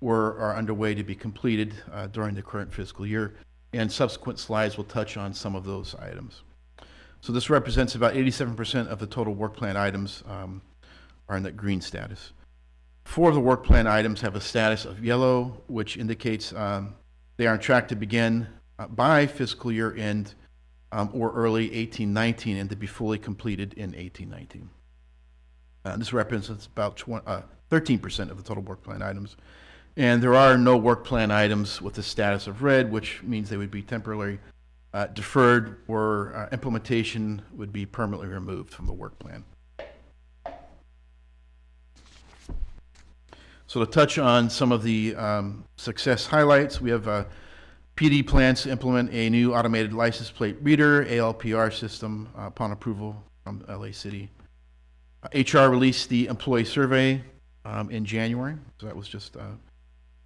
or are underway to be completed during the current fiscal year, and subsequent slides will touch on some of those items. So this represents about 87% of the total work plan items are in that green status. 4 of the work plan items have a status of yellow, which indicates they are on track to begin by fiscal year end or early 18-19 and to be fully completed in 18-19. This represents about 13% of the total work plan items. And there are no work plan items with the status of red, which means they would be temporarily deferred or implementation would be permanently removed from the work plan. So to touch on some of the success highlights, we have PD plans to implement a new automated license plate reader, ALPR system upon approval from LA City. HR released the employee survey in January, so that was just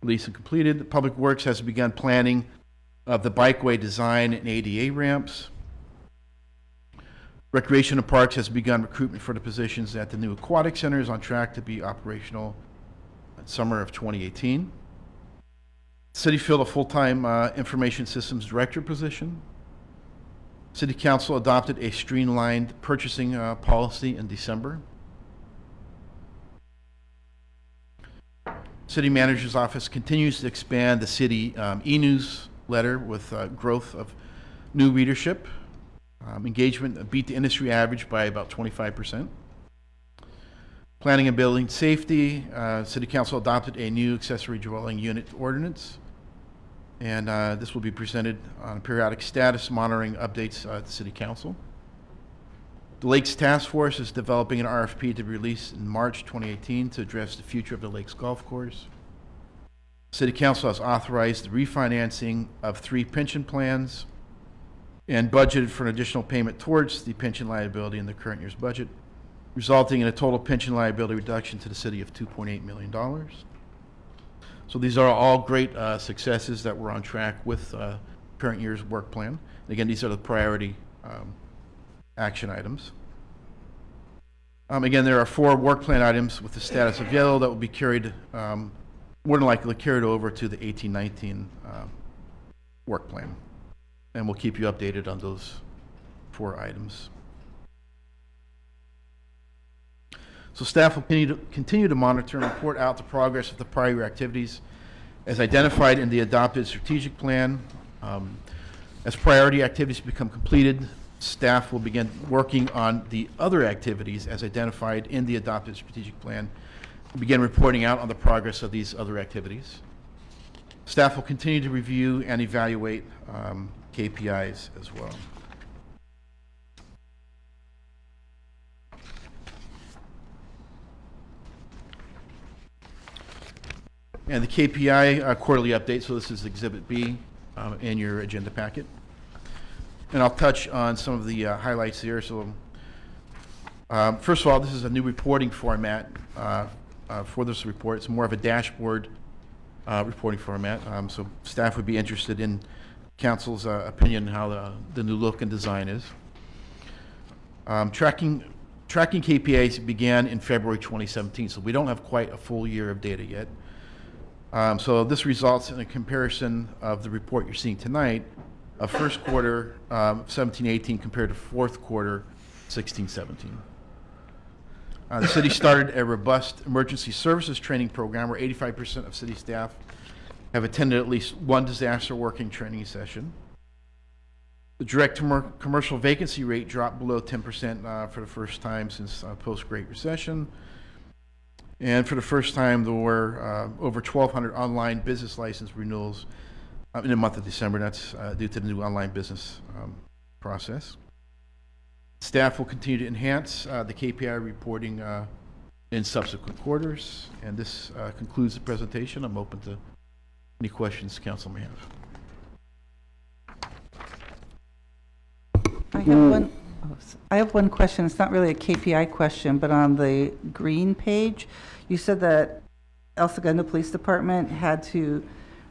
released and completed. Public Works has begun planning of the bikeway design and ADA ramps. Recreation and Parks has begun recruitment for the positions at the new aquatic center, is on track to be operational in summer of 2018. City filled a full-time information systems director position. City Council adopted a streamlined purchasing policy in December. City Manager's Office continues to expand the city eNews letter with growth of new readership. Engagement beat the industry average by about 25%. Planning and Building Safety, City Council adopted a new accessory dwelling unit ordinance. And this will be presented on a periodic status monitoring updates at the City Council. The Lakes Task Force is developing an RFP to be released in March 2018 to address the future of the Lakes Golf Course. City Council has authorized the refinancing of 3 pension plans and budgeted for an additional payment towards the pension liability in the current year's budget, resulting in a total pension liability reduction to the city of $2.8 million. So these are all great successes that we're on track with current year's work plan. And again, these are the priority action items. Again, there are 4 work plan items with the status of yellow that will be carried, more than likely carried over to the 18-19 work plan. And we'll keep you updated on those 4 items. So staff will continue to monitor and report out the progress of the prior year activities as identified in the adopted strategic plan. As priority activities become completed, staff will begin working on the other activities as identified in the adopted strategic plan, begin reporting out on the progress of these other activities. Staff will continue to review and evaluate KPIs as well. And the KPI quarterly update, so this is Exhibit B in your agenda packet. And I'll touch on some of the highlights here. So first of all, this is a new reporting format for this report. It's more of a dashboard reporting format. So staff would be interested in council's opinion on how the new look and design is. Tracking KPIs began in February 2017, so we don't have quite a full year of data yet. So this results in a comparison of the report you're seeing tonight of first quarter 17-18 compared to fourth quarter 16-17. The city started a robust emergency services training program where 85% of city staff have attended at least one disaster working training session. The direct commercial vacancy rate dropped below 10% for the first time since post-Great Recession. And for the first time, there were over 1,200 online business license renewals in the month of December. That's due to the new online business process. Staff will continue to enhance the KPI reporting in subsequent quarters. And this concludes the presentation. I'm open to any questions council may have. I have one question. It's not really a KPI question, but on the green page, you said that El Segundo Police Department had to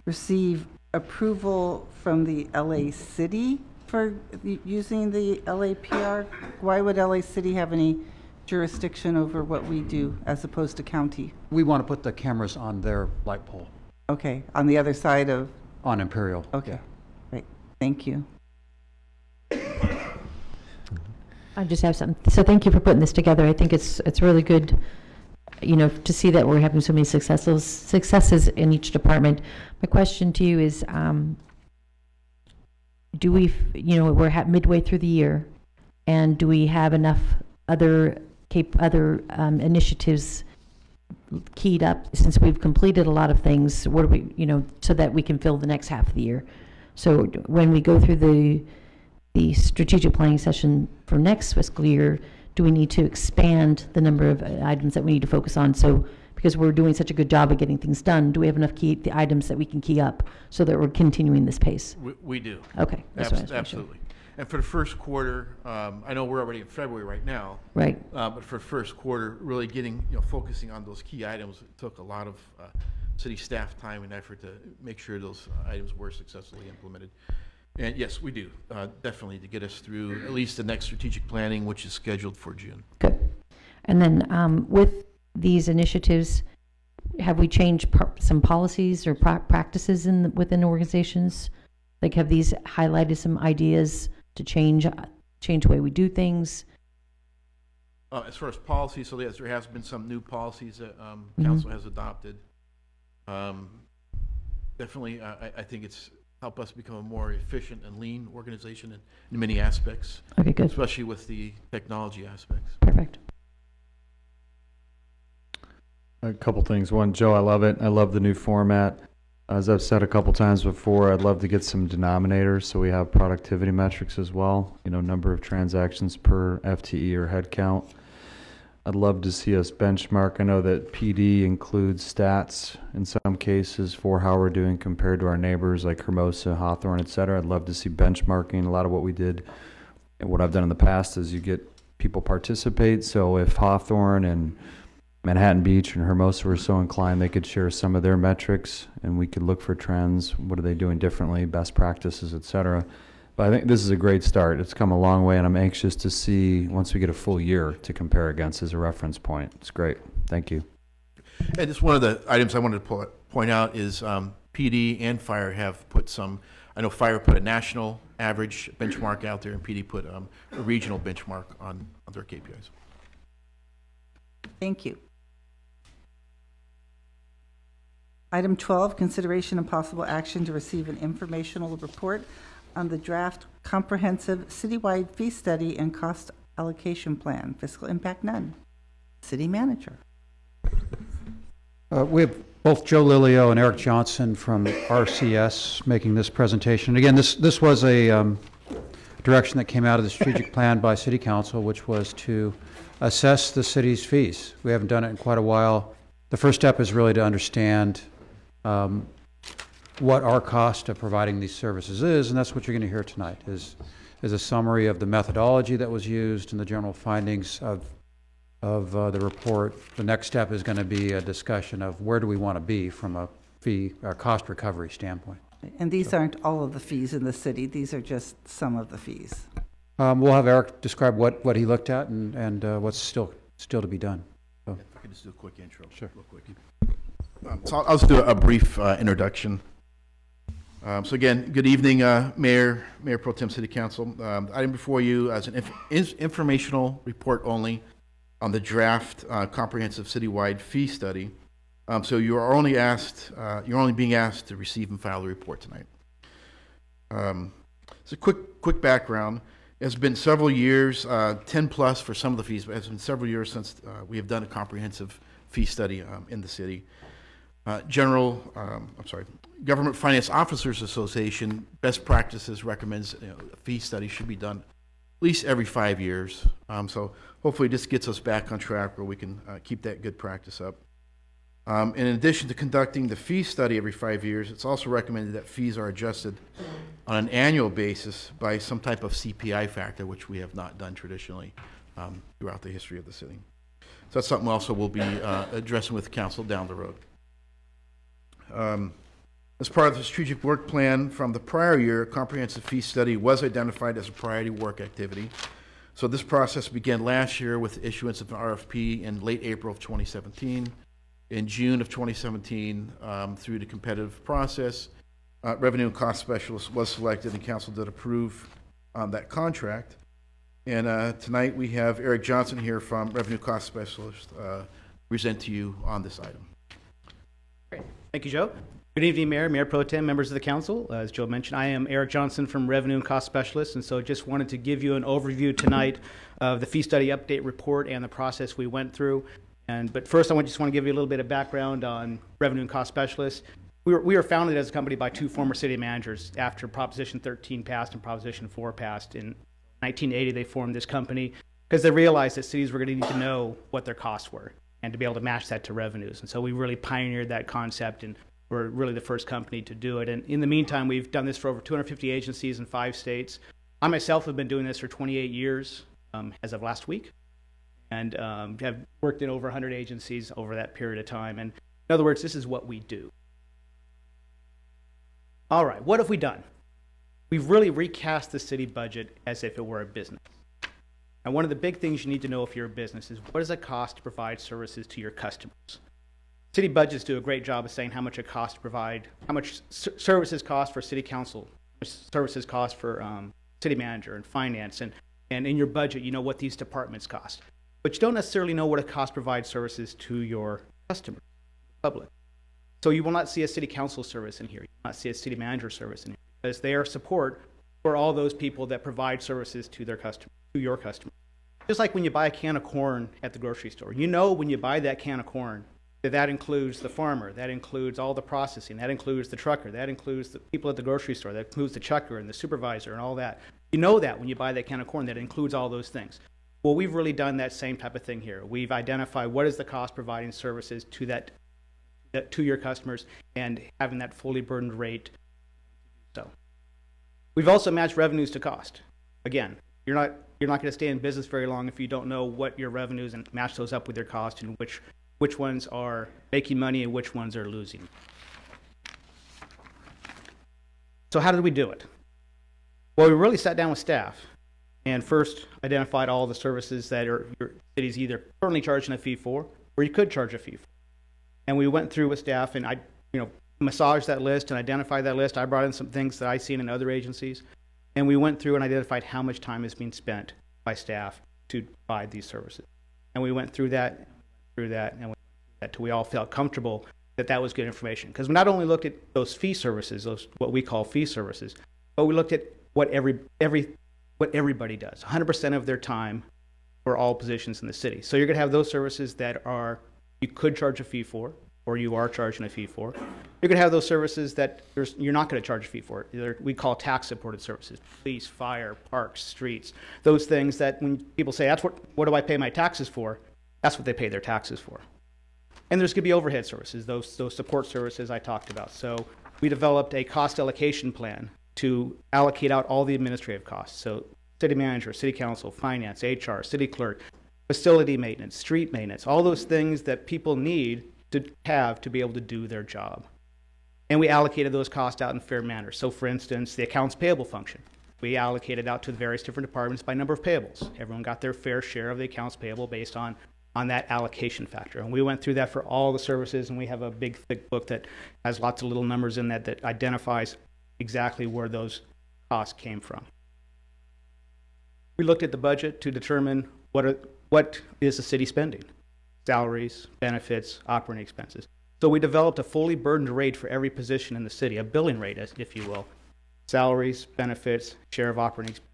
receive approval from the LA City for using the LAPR. Why would LA City have any jurisdiction over what we do as opposed to county? We want to put the cameras on their light pole. Okay, on the other side of? On Imperial. Okay, great. Thank you. I just have something. So thank you for putting this together. I think it's really good, you know, to see that we're having so many successes in each department. My question to you is, do we, you know, we're midway through the year, and do we have enough other initiatives keyed up since we've completed a lot of things? What do we, you know, so that we can fill the next half of the year? So when we go through the strategic planning session for next fiscal year, do we need to expand the number of items that we need to focus on? So because we're doing such a good job of getting things done, do we have enough the items that we can key up so that we're continuing this pace? We do. Okay. Absolutely. And for the first quarter, I know we're already in February right now. Right. But for first quarter, really getting, focusing on those key items, it took a lot of city staff time and effort to make sure those items were successfully implemented. And yes, we do, definitely, to get us through at least the next strategic planning, which is scheduled for June. Good. And then with these initiatives, have we changed some policies or practices within organizations? Like, have these highlighted some ideas to change the way we do things? As far as policy, so yes, there has been some new policies that council has adopted. Definitely, I think it's help us become a more efficient and lean organization in many aspects. Okay, good. Especially with the technology aspects. Perfect. A couple things. One, Joe, I love it. I love the new format. As I've said a couple times before, I'd love to get some denominators so we have productivity metrics as well. You know, number of transactions per FTE or head count. I'd love to see us benchmark. I know that PD includes stats in some cases for how we're doing compared to our neighbors like Hermosa, Hawthorne, et cetera. I'd love to see benchmarking. A lot of what we did and what I've done in the past is you get people participate. So if Hawthorne and Manhattan Beach and Hermosa were so inclined, they could share some of their metrics and we could look for trends. What are they doing differently, best practices, et cetera. But I think this is a great start. It's come a long way, and I'm anxious to see once we get a full year to compare against as a reference point. It's great. Thank you. And just one of the items I wanted to point out is PD and Fire have put some I know fire put a national average benchmark out there, and PD put a regional benchmark on their KPIs. Thank you. Item 12, consideration and possible action to receive an informational report on the draft comprehensive citywide fee study and cost allocation plan. Fiscal impact none. City manager. We have both Joe Lilio and Eric Johnson from RCS making this presentation. Again, this was a direction that came out of the strategic plan by City Council, which was to assess the city's fees. We haven't done it in quite a while. The first step is really to understand what our cost of providing these services is, and that's what you're going to hear tonight, is a summary of the methodology that was used and the general findings of the report. The next step is going to be a discussion of where do we want to be from a fee or cost recovery standpoint. And these aren't all of the fees in the city. These are just some of the fees. We'll have Eric describe what he looked at and what's still to be done. So. If I could just do a quick intro. Sure. Real quick. So I'll just do a brief introduction. So again, good evening, Mayor Pro Tem City Council. Item before you as an informational report only on the draft comprehensive citywide fee study. So you are only being asked to receive and file the report tonight. So quick background. It's been several years, 10 plus for some of the fees, but it's been several years since we have done a comprehensive fee study in the city. Government Finance Officers Association best practices recommends a fee study should be done at least every 5 years. So hopefully this gets us back on track where we can keep that good practice up. In addition to conducting the fee study every 5 years, it's also recommended that fees are adjusted on an annual basis by some type of CPI factor, which we have not done traditionally throughout the history of the city. So that's something also we'll be addressing with council down the road. As part of the strategic work plan from the prior year, a comprehensive fee study was identified as a priority work activity. So this process began last year with the issuance of an RFP in late April of 2017. In June of 2017, through the competitive process, Revenue and Cost Specialist was selected, and council did approve that contract. And tonight we have Eric Johnson here from Revenue Cost Specialist present to you on this item. Great. Thank you, Joe. Good evening, Mayor Pro Tem, members of the council. As Joe mentioned, I am Eric Johnson from Revenue and Cost Specialist, and so just wanted to give you an overview tonight of the fee study update report and the process we went through. But first, I just want to give you a little bit of background on Revenue and Cost Specialist. We were founded as a company by two former city managers after Proposition 13 passed and Proposition 4 passed. In 1980, they formed this company because they realized that cities were going to need to know what their costs were and to be able to match that to revenues. And so we really pioneered that concept, and we're really the first company to do it. And in the meantime, we've done this for over 250 agencies in 5 states. I myself have been doing this for 28 years as of last week, and have worked in over 100 agencies over that period of time. And in other words, this is what we do. All right, what have we done? We've really recast the city budget as if it were a business. And one of the big things you need to know if you're a business is what does it cost to provide services to your customers? City budgets do a great job of saying how much it costs to provide, how much services cost for city council, how much services cost for city manager and finance, and in your budget you know what these departments cost. But you don't necessarily know what it costs to provide services to your customers, public. So you will not see a city council service in here. You will not see a city manager service in here because they are support for all those people that provide services to their customers, to your customers. Just like when you buy a can of corn at the grocery store. You know when you buy that can of corn that includes the farmer, that includes all the processing, that includes the trucker, that includes the people at the grocery store, that includes the chucker and the supervisor and all that. You know that when you buy that can of corn, that includes all those things. Well, we've really done that same type of thing here. We've identified what is the cost providing services to to your customers and having that fully burdened rate. So we've also matched revenues to cost. Again, you're not going to stay in business very long if you don't know what your revenues and match those up with your cost and which ones are making money and which ones are losing. So how did we do it? Well, we really sat down with staff and first identified all the services that your city's either currently charging a fee for or you could charge a fee for. And we went through with staff and massaged that list and identified that list. I brought in some things that I've seen in other agencies, and we went through and identified how much time is being spent by staff to provide these services. And we went through that, and we all felt comfortable that that was good information. Because we not only looked at those fee services, those what we call fee services, but we looked at what everybody does, 100% of their time for all positions in the city. So you're going to have those services that you could charge a fee for, or you are charging a fee for. You're going to have those services that you're not going to charge a fee for. We call tax-supported services: police, fire, parks, streets. Those things that when people say, "That's what do I pay my taxes for?" That's what they pay their taxes for. And there's going to be overhead services, those support services I talked about. So we developed a cost allocation plan to allocate out all the administrative costs. So city manager, city council, finance, HR, city clerk, facility maintenance, street maintenance, all those things that people need to have to be able to do their job. And we allocated those costs out in a fair manner. So for instance, the accounts payable function, we allocated out to the various different departments by number of payables. Everyone got their fair share of the accounts payable based on that allocation factor. And we went through that for all the services, and we have a big, thick book that has lots of little numbers in that identifies exactly where those costs came from. We looked at the budget to determine what is the city spending: salaries, benefits, operating expenses. So we developed a fully burdened rate for every position in the city, a billing rate, if you will: salaries, benefits, share of operating expenses,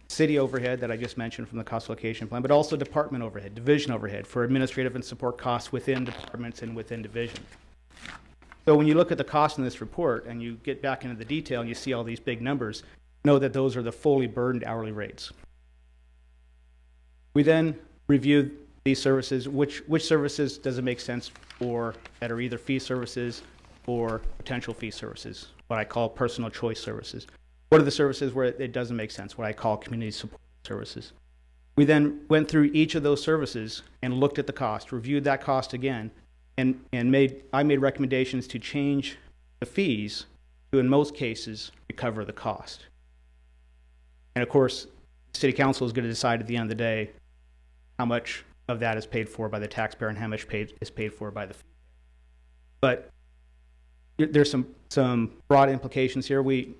city overhead that I just mentioned from the cost allocation plan, but also department overhead, division overhead for administrative and support costs within departments and within division. So when you look at the cost in this report and you get back into the detail and you see all these big numbers, know that those are the fully burdened hourly rates. We then reviewed these services, which services does it make sense for that are either fee services or potential fee services, what I call personal choice services. What are the services where it doesn't make sense, what I call community support services. We then went through each of those services and looked at the cost, reviewed that cost again, and I made recommendations to change the fees to, in most cases, recover the cost. And of course, the city council is going to decide at the end of the day how much of that is paid for by the taxpayer and how much is paid for by the fee. But there's some broad implications here. We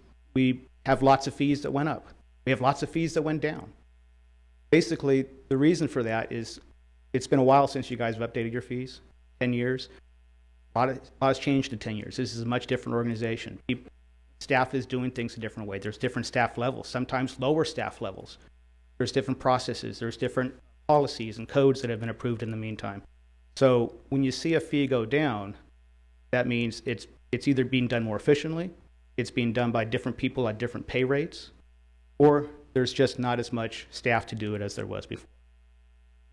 have lots of fees that went up. We have lots of fees that went down. Basically, the reason for that is it's been a while since you guys have updated your fees, 10 years. A lot has changed in 10 years. This is a much different organization. Staff is doing things a different way. There's different staff levels, sometimes lower staff levels. There's different processes. There's different policies and codes that have been approved in the meantime. So when you see a fee go down, that means it's either being done more efficiently, it's being done by different people at different pay rates, or there's just not as much staff to do it as there was before.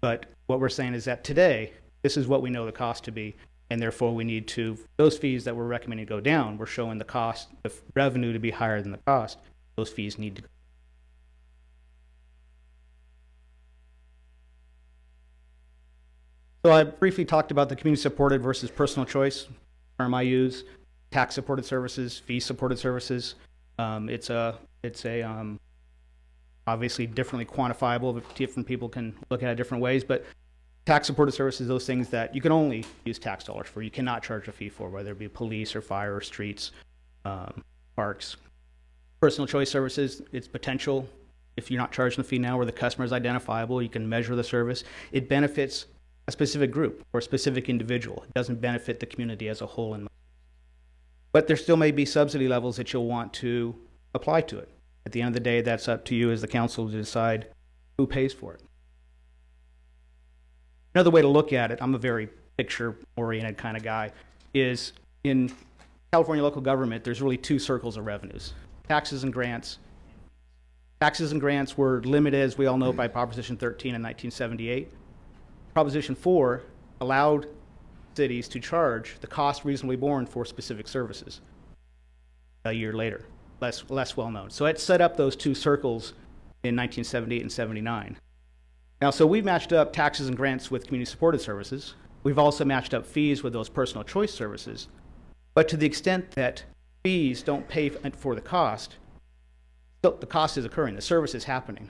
But what we're saying is that today, this is what we know the cost to be, and therefore we need to, those fees that we're recommending go down, we're showing the cost, the revenue to be higher than the cost, those fees need to go. So I briefly talked about the community supported versus personal choice term I use, tax supported services, fee supported services. It's obviously differently quantifiable. Different people can look at it different ways, but tax supported services, those things that you can only use tax dollars for. You cannot charge a fee for, whether it be police or fire or streets, parks. Personal choice services, it's potential. If you're not charging a fee now where the customer is identifiable, you can measure the service. It benefits a specific group or a specific individual. It doesn't benefit the community as a whole. But there still may be subsidy levels that you'll want to apply to it. At the end of the day, that's up to you as the council to decide who pays for it. Another way to look at it, I'm a very picture-oriented kind of guy, is in California local government, there's really two circles of revenues: taxes and grants. Taxes and grants were limited, as we all know, by Proposition 13 in 1978. Proposition 4 allowed cities to charge the cost reasonably borne for specific services a year later, less well known. So it set up those two circles in 1978 and 79. Now, so we've matched up taxes and grants with community supported services. We've also matched up fees with those personal choice services. But to the extent that fees don't pay for the cost, the cost is occurring, the service is happening.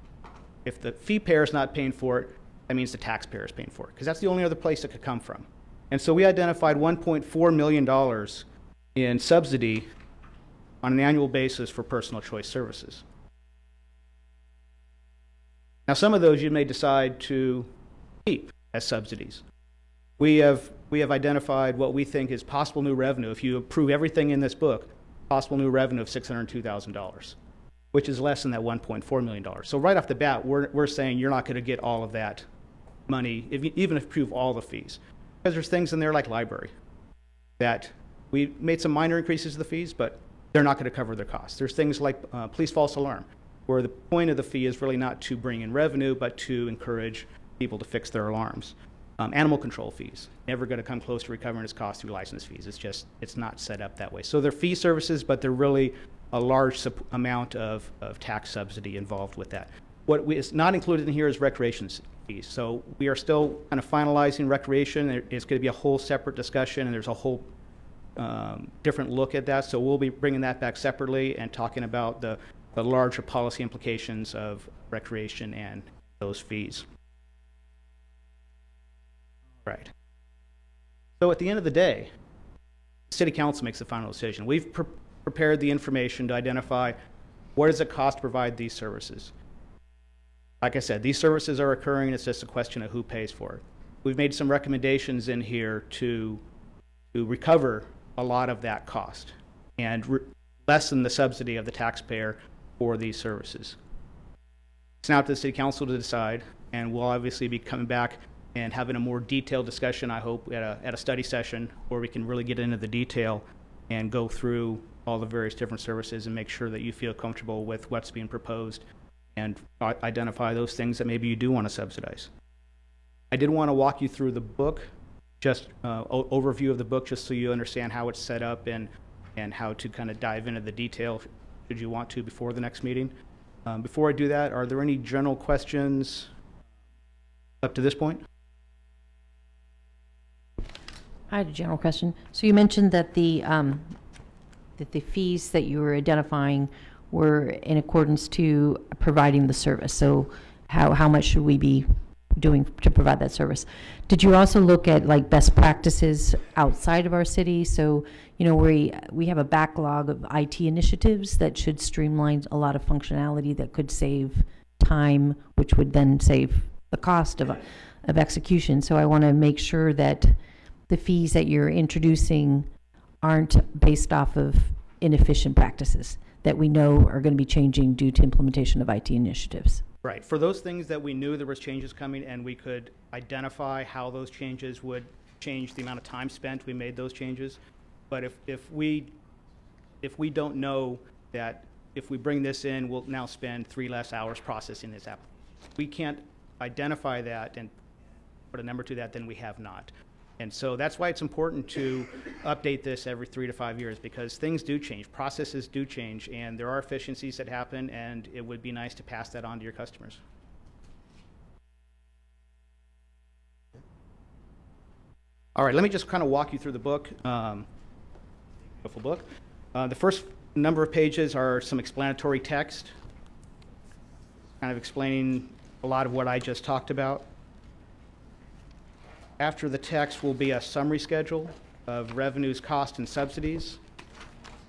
If the fee payer is not paying for it, that means the taxpayer is paying for it, because that's the only other place it could come from. And so we identified $1.4 million in subsidy on an annual basis for personal choice services. Now, some of those you may decide to keep as subsidies. We have identified what we think is possible new revenue. If you approve everything in this book, possible new revenue of $602,000, which is less than that $1.4 million. So right off the bat, we're saying you're not going to get all of that money, even if you approve all the fees. Because there's things in there like library that we made some minor increases to the fees, but they're not going to cover their costs. There's things like police false alarm, where the point of the fee is really not to bring in revenue, but to encourage people to fix their alarms. Animal control fees, never going to come close to recovering its cost through license fees. It's not set up that way. So they're fee services, but they're really a large amount of tax subsidy involved with that. What is not included in here is recreation fees. So we are still kind of finalizing recreation. It's going to be a whole separate discussion, and there's a whole different look at that. So we'll be bringing that back separately and talking about the larger policy implications of recreation and those fees. Right. So at the end of the day, the City Council makes the final decision. We've prepared the information to identify what does it cost to provide these services. Like I said, these services are occurring. It's just a question of who pays for it. We've made some recommendations in here to recover a lot of that cost and lessen the subsidy of the taxpayer for these services. It's now up to the City Council to decide, and we'll obviously be coming back and having a more detailed discussion, I hope, at a study session where we can really get into the detail and go through all the various different services and make sure that you feel comfortable with what's being proposed and identify those things that maybe you do want to subsidize. I did want to walk you through the book, just overview of the book, just so you understand how it's set up and how to kind of dive into the detail should you want to before the next meeting. Before I do that, are there any general questions up to this point? I had a general question. So you mentioned that the fees that you were identifying were in accordance to providing the service. So how much should we be doing to provide that service? Did you also look at like best practices outside of our city? So, you know, we have a backlog of IT initiatives that should streamline a lot of functionality that could save time, which would then save the cost of execution. So I want to make sure that the fees that you're introducing aren't based off of inefficient practices that we know are going to be changing due to implementation of IT initiatives. Right. For those things that we knew there was changes coming and we could identify how those changes would change the amount of time spent, we made those changes. But if we don't know that if we bring this in, we'll now spend 3 less hours processing this app. We can't identify that and put a number to that, then we have not. And so that's why it's important to update this every 3 to 5 years, because things do change, processes do change, and there are efficiencies that happen, and it would be nice to pass that on to your customers. All right, let me just kind of walk you through the book. Beautiful book. The first number of pages are some explanatory text, kind of explaining a lot of what I just talked about. After the text will be a summary schedule of revenues, costs, and subsidies,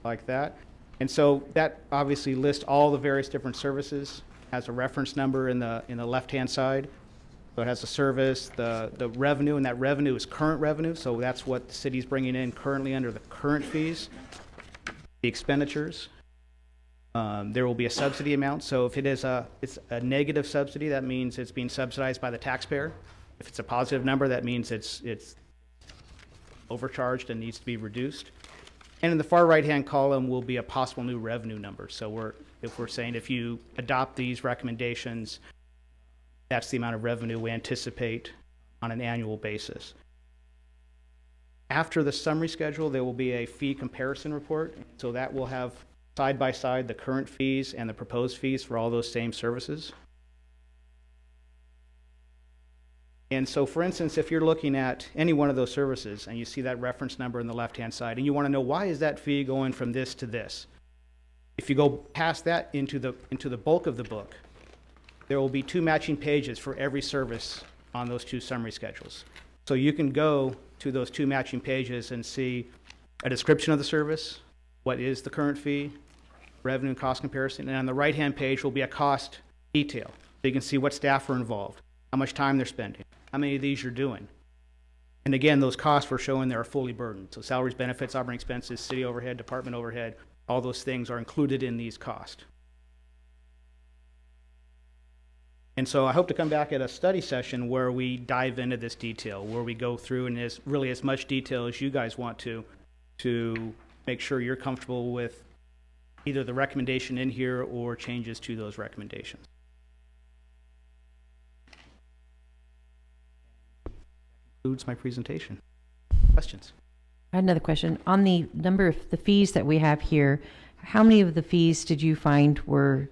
like that. And so that obviously lists all the various different services, has a reference number in the left-hand side. So it has the service, the revenue, and that revenue is current revenue, so that's what the city's bringing in currently under the current fees. The expenditures. There will be a subsidy amount, so if it's a negative subsidy, that means it's being subsidized by the taxpayer. If it's a positive number, that means it's overcharged and needs to be reduced. And in the far right-hand column will be a possible new revenue number. So if we're saying if you adopt these recommendations, that's the amount of revenue we anticipate on an annual basis. After the summary schedule, there will be a fee comparison report. So that will have side by side the current fees and the proposed fees for all those same services. And so, for instance, if you're looking at any one of those services and you see that reference number in the left-hand side and you want to know why is that fee going from this to this, if you go past that into the bulk of the book, there will be 2 matching pages for every service on those 2 summary schedules. So you can go to those 2 matching pages and see a description of the service, what is the current fee, revenue and cost comparison, and on the right-hand page will be a cost detail. So you can see what staff are involved, how much time they're spending, how many of these you're doing. And again, those costs we're showing there are fully burdened. So salaries, benefits, operating expenses, city overhead, department overhead, all those things are included in these costs. And so I hope to come back at a study session where we dive into this detail, where we go through and as much detail as you guys want to make sure you're comfortable with either the recommendation in here or changes to those recommendations. That concludes my presentation. Questions? I had another question. On the number of the fees that we have here, how many of the fees did you find were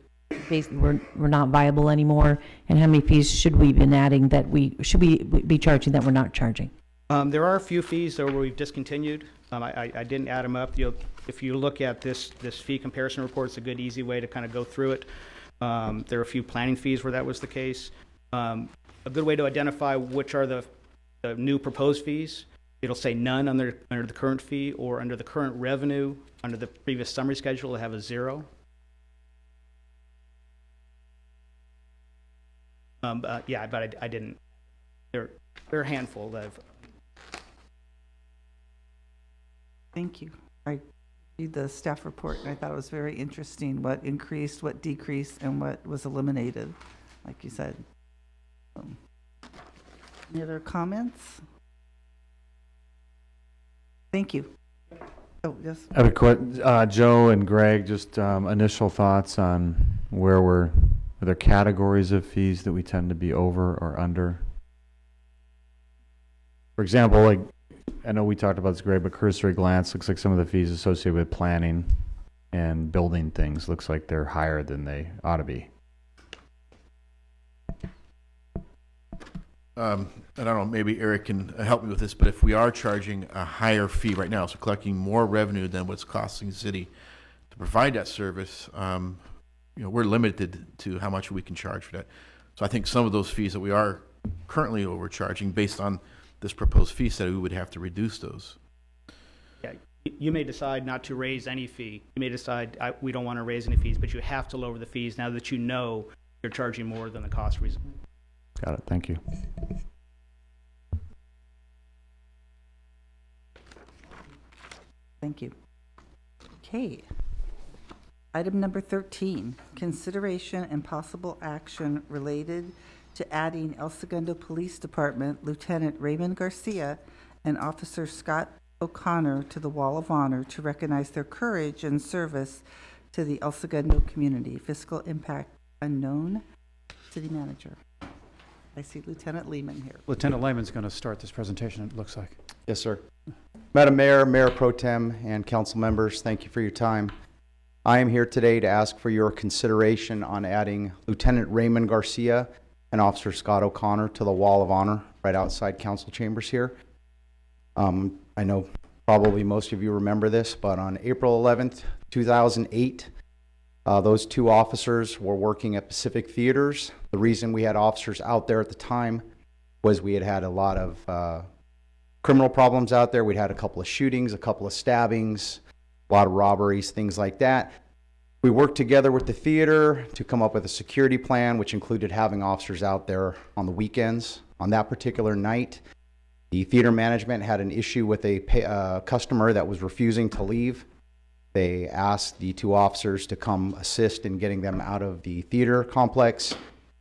not viable anymore, and how many fees should we be adding that we should be charging that we're not charging? There are a few fees that we've discontinued. I didn't add them up. If you look at this fee comparison report, it's a good, easy way to kind of go through it. There are a few planning fees where that was the case. A good way to identify which are the new proposed fees, it'll say none under the current fee, or under the current revenue, under the previous summary schedule, it'll have a 0. Yeah, but I didn't. There are a handful that have. Thank you. I read the staff report and I thought it was very interesting what increased, what decreased, and what was eliminated, like you said. Any other comments? Thank you. Oh, yes. I have a question. Joe and Greg, just initial thoughts on are there categories of fees that we tend to be over or under? For example, like, I know we talked about this, Greg, but cursory glance looks like some of the fees associated with planning and building things looks like they're higher than they ought to be. I don't know, maybe Eric can help me with this, but if we are charging a higher fee right now, so collecting more revenue than what's costing the city to provide that service, we're limited to how much we can charge for that. So I think some of those fees that we are currently overcharging based on this proposed fee set, we would have to reduce those. Yeah, you may decide not to raise any fee. You may decide we don't want to raise any fees, but you have to lower the fees now that you know you're charging more than the cost reason. Got it. Thank you. Thank you. Okay. Item number 13, consideration and possible action related to adding El Segundo Police Department Lieutenant Raymond Garcia and Officer Scott O'Connor to the Wall of Honor to recognize their courage and service to the El Segundo community. Fiscal impact unknown. City Manager. I see Lieutenant Lehman here. Lieutenant Lehman's going to start this presentation, it looks like. Yes, sir. Madam Mayor, Mayor Pro Tem, and council members, thank you for your time. I am here today to ask for your consideration on adding Lieutenant Raymond Garcia and Officer Scott O'Connor to the Wall of Honor right outside council chambers here. I know probably most of you remember this, but on April 11th, 2008, those two officers were working at Pacific Theaters. The reason we had officers out there at the time was we had a lot of criminal problems out there. We'd had a couple of shootings, a couple of stabbings, a lot of robberies, things like that. We worked together with the theater to come up with a security plan, which included having officers out there on the weekends. On that particular night, the theater management had an issue with a customer that was refusing to leave. They asked the two officers to come assist in getting them out of the theater complex.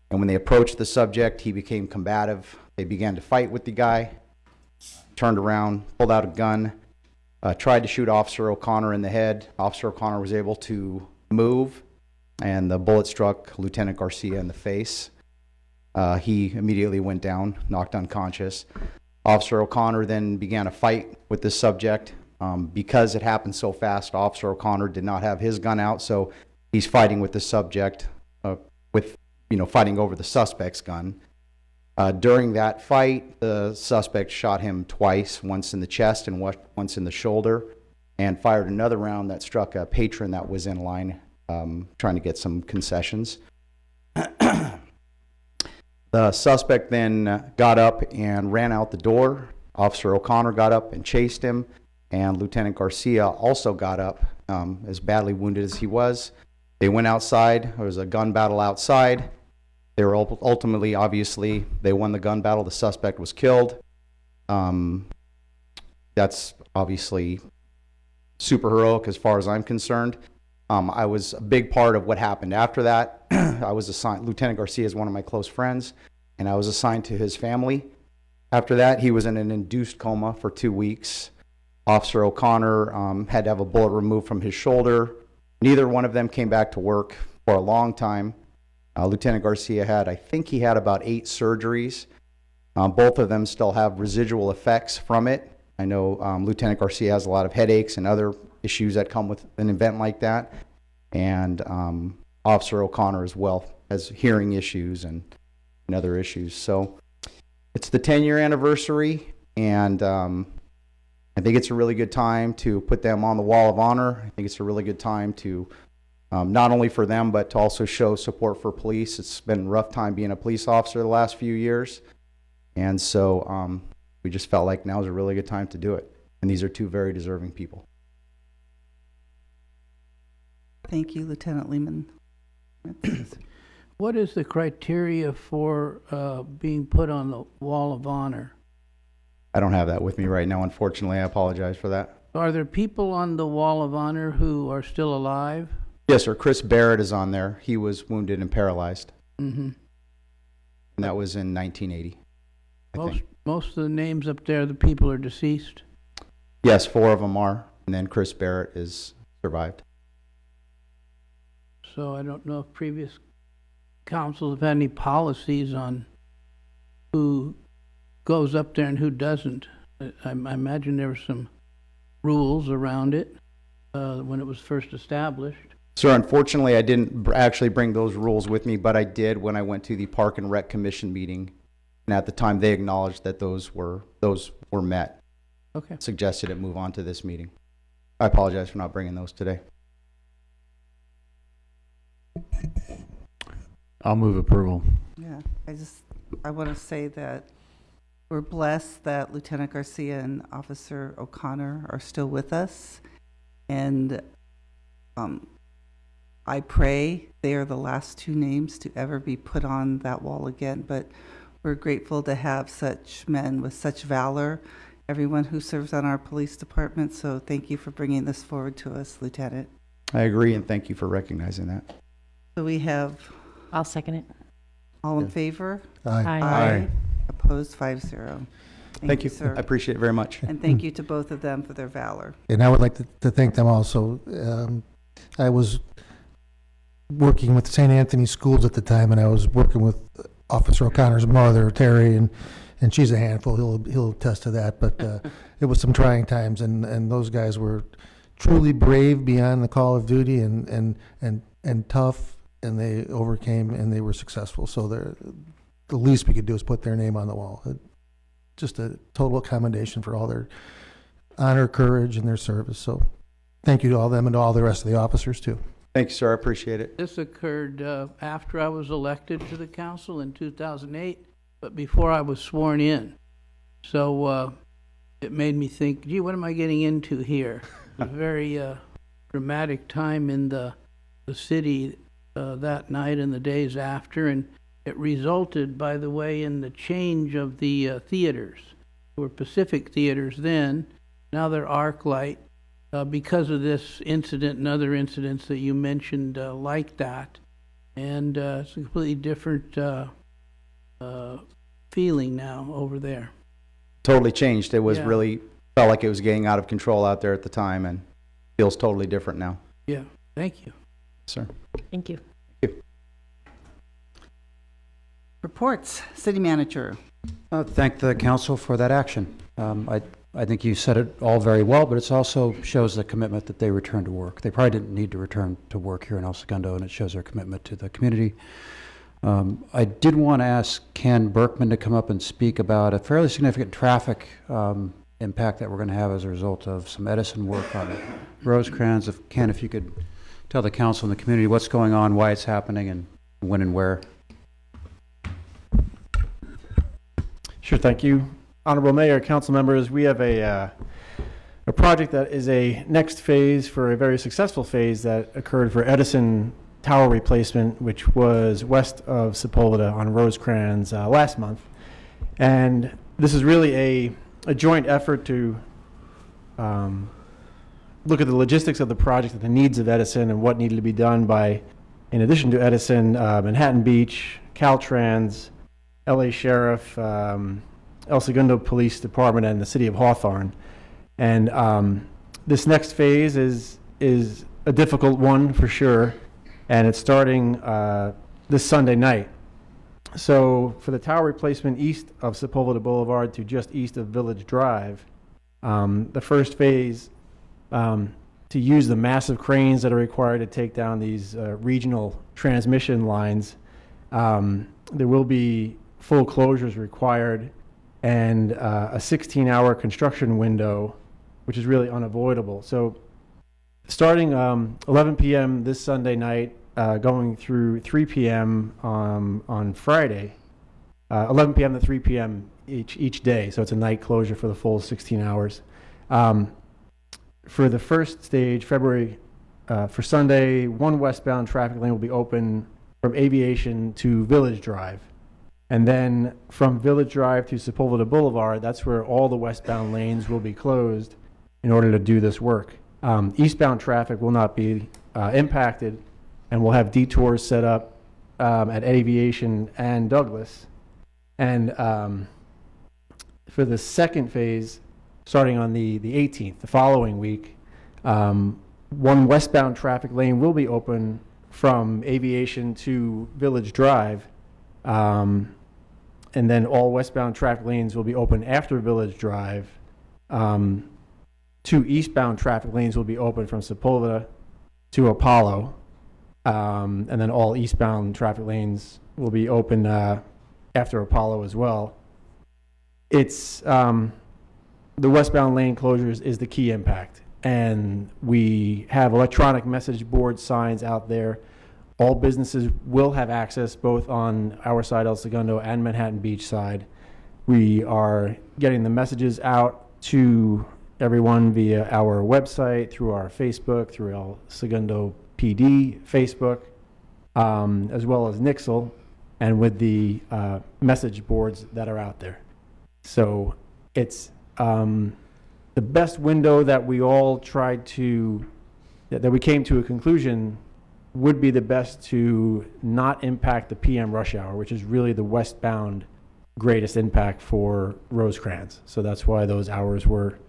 And when they approached the subject, he became combative. They began to fight with the guy, turned around, pulled out a gun, tried to shoot Officer O'Connor in the head. Officer O'Connor was able to move, and the bullet struck Lieutenant Garcia in the face. He immediately went down, knocked unconscious. Officer O'Connor then began a fight with this subject. Because it happened so fast, Officer O'Connor did not have his gun out, so he's fighting with the subject, fighting over the suspect's gun. During that fight, the suspect shot him twice, once in the chest and once in the shoulder, and fired another round that struck a patron that was in line trying to get some concessions. The suspect then got up and ran out the door. Officer O'Connor got up and chased him. and Lieutenant Garcia also got up, as badly wounded as he was. They went outside. There was a gun battle outside. They were ultimately, obviously, they won the gun battle. The suspect was killed. That's obviously super heroic as far as I'm concerned. I was a big part of what happened after that. I was assigned, Lieutenant Garcia is one of my close friends, and I was assigned to his family. After that, he was in an induced coma for 2 weeks. Officer O'Connor had to have a bullet removed from his shoulder. Neither one of them came back to work for a long time. Lieutenant Garcia had, I think he had about 8 surgeries. Both of them still have residual effects from it. I know Lieutenant Garcia has a lot of headaches and other issues that come with an event like that. And Officer O'Connor as well has hearing issues and other issues. So it's the 10-year anniversary, and I think it's a really good time to put them on the Wall of Honor. I think it's a really good time to not only for them, but to also show support for police. It's been a rough time being a police officer the last few years. And so we just felt like now is a really good time to do it. And these are 2 very deserving people. Thank you, Lieutenant Lehman. What is the criteria for being put on the Wall of Honor? I don't have that with me right now, unfortunately. I apologize for that. Are there people on the Wall of Honor who are still alive? Yes, sir. Chris Barrett is on there. He was wounded and paralyzed. Mm-hmm. And that was in 1980. Most of the names up there, the people are deceased? Yes, 4 of them are. And then Chris Barrett is survived. So I don't know if previous councils have had any policies on who goes up there and who doesn't. I imagine there were some rules around it when it was first established. Sir, unfortunately, I didn't actually bring those rules with me, but I did when I went to the Park and Rec Commission meeting. And at the time, they acknowledged that those were met. Okay. Suggested it move on to this meeting. I apologize for not bringing those today. I'll move approval. Yeah, I want to say that we're blessed that Lieutenant Garcia and Officer O'Connor are still with us. And I pray they are the last 2 names to ever be put on that wall again. But we're grateful to have such men with such valor, everyone who serves on our police department. So thank you for bringing this forward to us, Lieutenant. I agree, and thank you for recognizing that. So we have... I'll second it. All in favor? Aye. Aye. Opposed, 5-0. Thank you, sir. I appreciate it very much. And thank you to both of them for their valor. And I would like to thank them also. I was working with St. Anthony's Schools at the time, and I was working with Officer O'Connor's mother, Terry, and she's a handful. He'll attest to that. But it was some trying times, and those guys were truly brave beyond the call of duty and tough, and they overcame and they were successful. So the least we could do is put their name on the wall. Just a total commendation for all their honor, courage, and their service. So thank you to all of them and to all the rest of the officers too. Thank you, sir. I appreciate it. This occurred after I was elected to the council in 2008, but before I was sworn in. So it made me think, gee, what am I getting into here? A very dramatic time in the city that night and the days after, and it resulted, by the way, in the change of the theaters. They were Pacific theaters then, now they're ArcLight, because of this incident and other incidents that you mentioned like that. And it's a completely different feeling now over there. Totally changed. It was Yeah. really, felt like it was getting out of control out there at the time, and feels totally different now. Yeah, thank you. Sir. Thank you. Reports, City Manager. Thank the council for that action. I think you said it all very well, but it also shows the commitment that they return to work. They probably didn't need to return to work here in El Segundo, and it shows their commitment to the community. I did want to ask Ken Berkman to come up and speak about a fairly significant traffic impact that we're going to have as a result of some Edison work on Rosecrans. Ken, if you could tell the council and the community what's going on, why it's happening, and when and where. Sure, thank you. Honorable Mayor, council members, we have a a project that is a next phase for a very successful phase that occurred for Edison Tower replacement, which was west of Sepulveda on Rosecrans last month. And this is really a joint effort to look at the logistics of the project and the needs of Edison and what needed to be done by, in addition to Edison, Manhattan Beach, Caltrans, LA Sheriff, El Segundo Police Department, and the City of Hawthorne. And this next phase is a difficult one for sure, and it's starting this Sunday night. So for the tower replacement east of Sepulveda Boulevard to just east of Village Drive, the first phase, to use the massive cranes that are required to take down these regional transmission lines, there will be full closures required and a 16-hour construction window, which is really unavoidable. So starting 11 p.m. this Sunday night, going through 3 p.m. On Friday, 11 p.m. to 3 p.m. each day. So it's a night closure for the full 16 hours. For the first stage, February, for Sunday, one westbound traffic lane will be open from Aviation to Village Drive. And then from Village Drive to Sepulveda Boulevard, that's where all the westbound lanes will be closed in order to do this work. Eastbound traffic will not be impacted, and we'll have detours set up at Aviation and Douglas. And for the second phase, starting on the 18th, the following week, one westbound traffic lane will be open from Aviation to Village Drive, and then all westbound traffic lanes will be open after Village Drive. Two eastbound traffic lanes will be open from Sepulveda to Apollo, and then all eastbound traffic lanes will be open after Apollo as well. It's the westbound lane closures is the key impact, and we have electronic message board signs out there. All businesses will have access both on our side, El Segundo, and Manhattan Beach side. We are getting the messages out to everyone via our website, through our Facebook, through El Segundo PD Facebook, as well as Nixle, and with the message boards that are out there. So it's the best window that we all tried to, that we came to a conclusion would be the best to not impact the PM rush hour, which is really the westbound greatest impact for Rosecrans. So that's why those hours were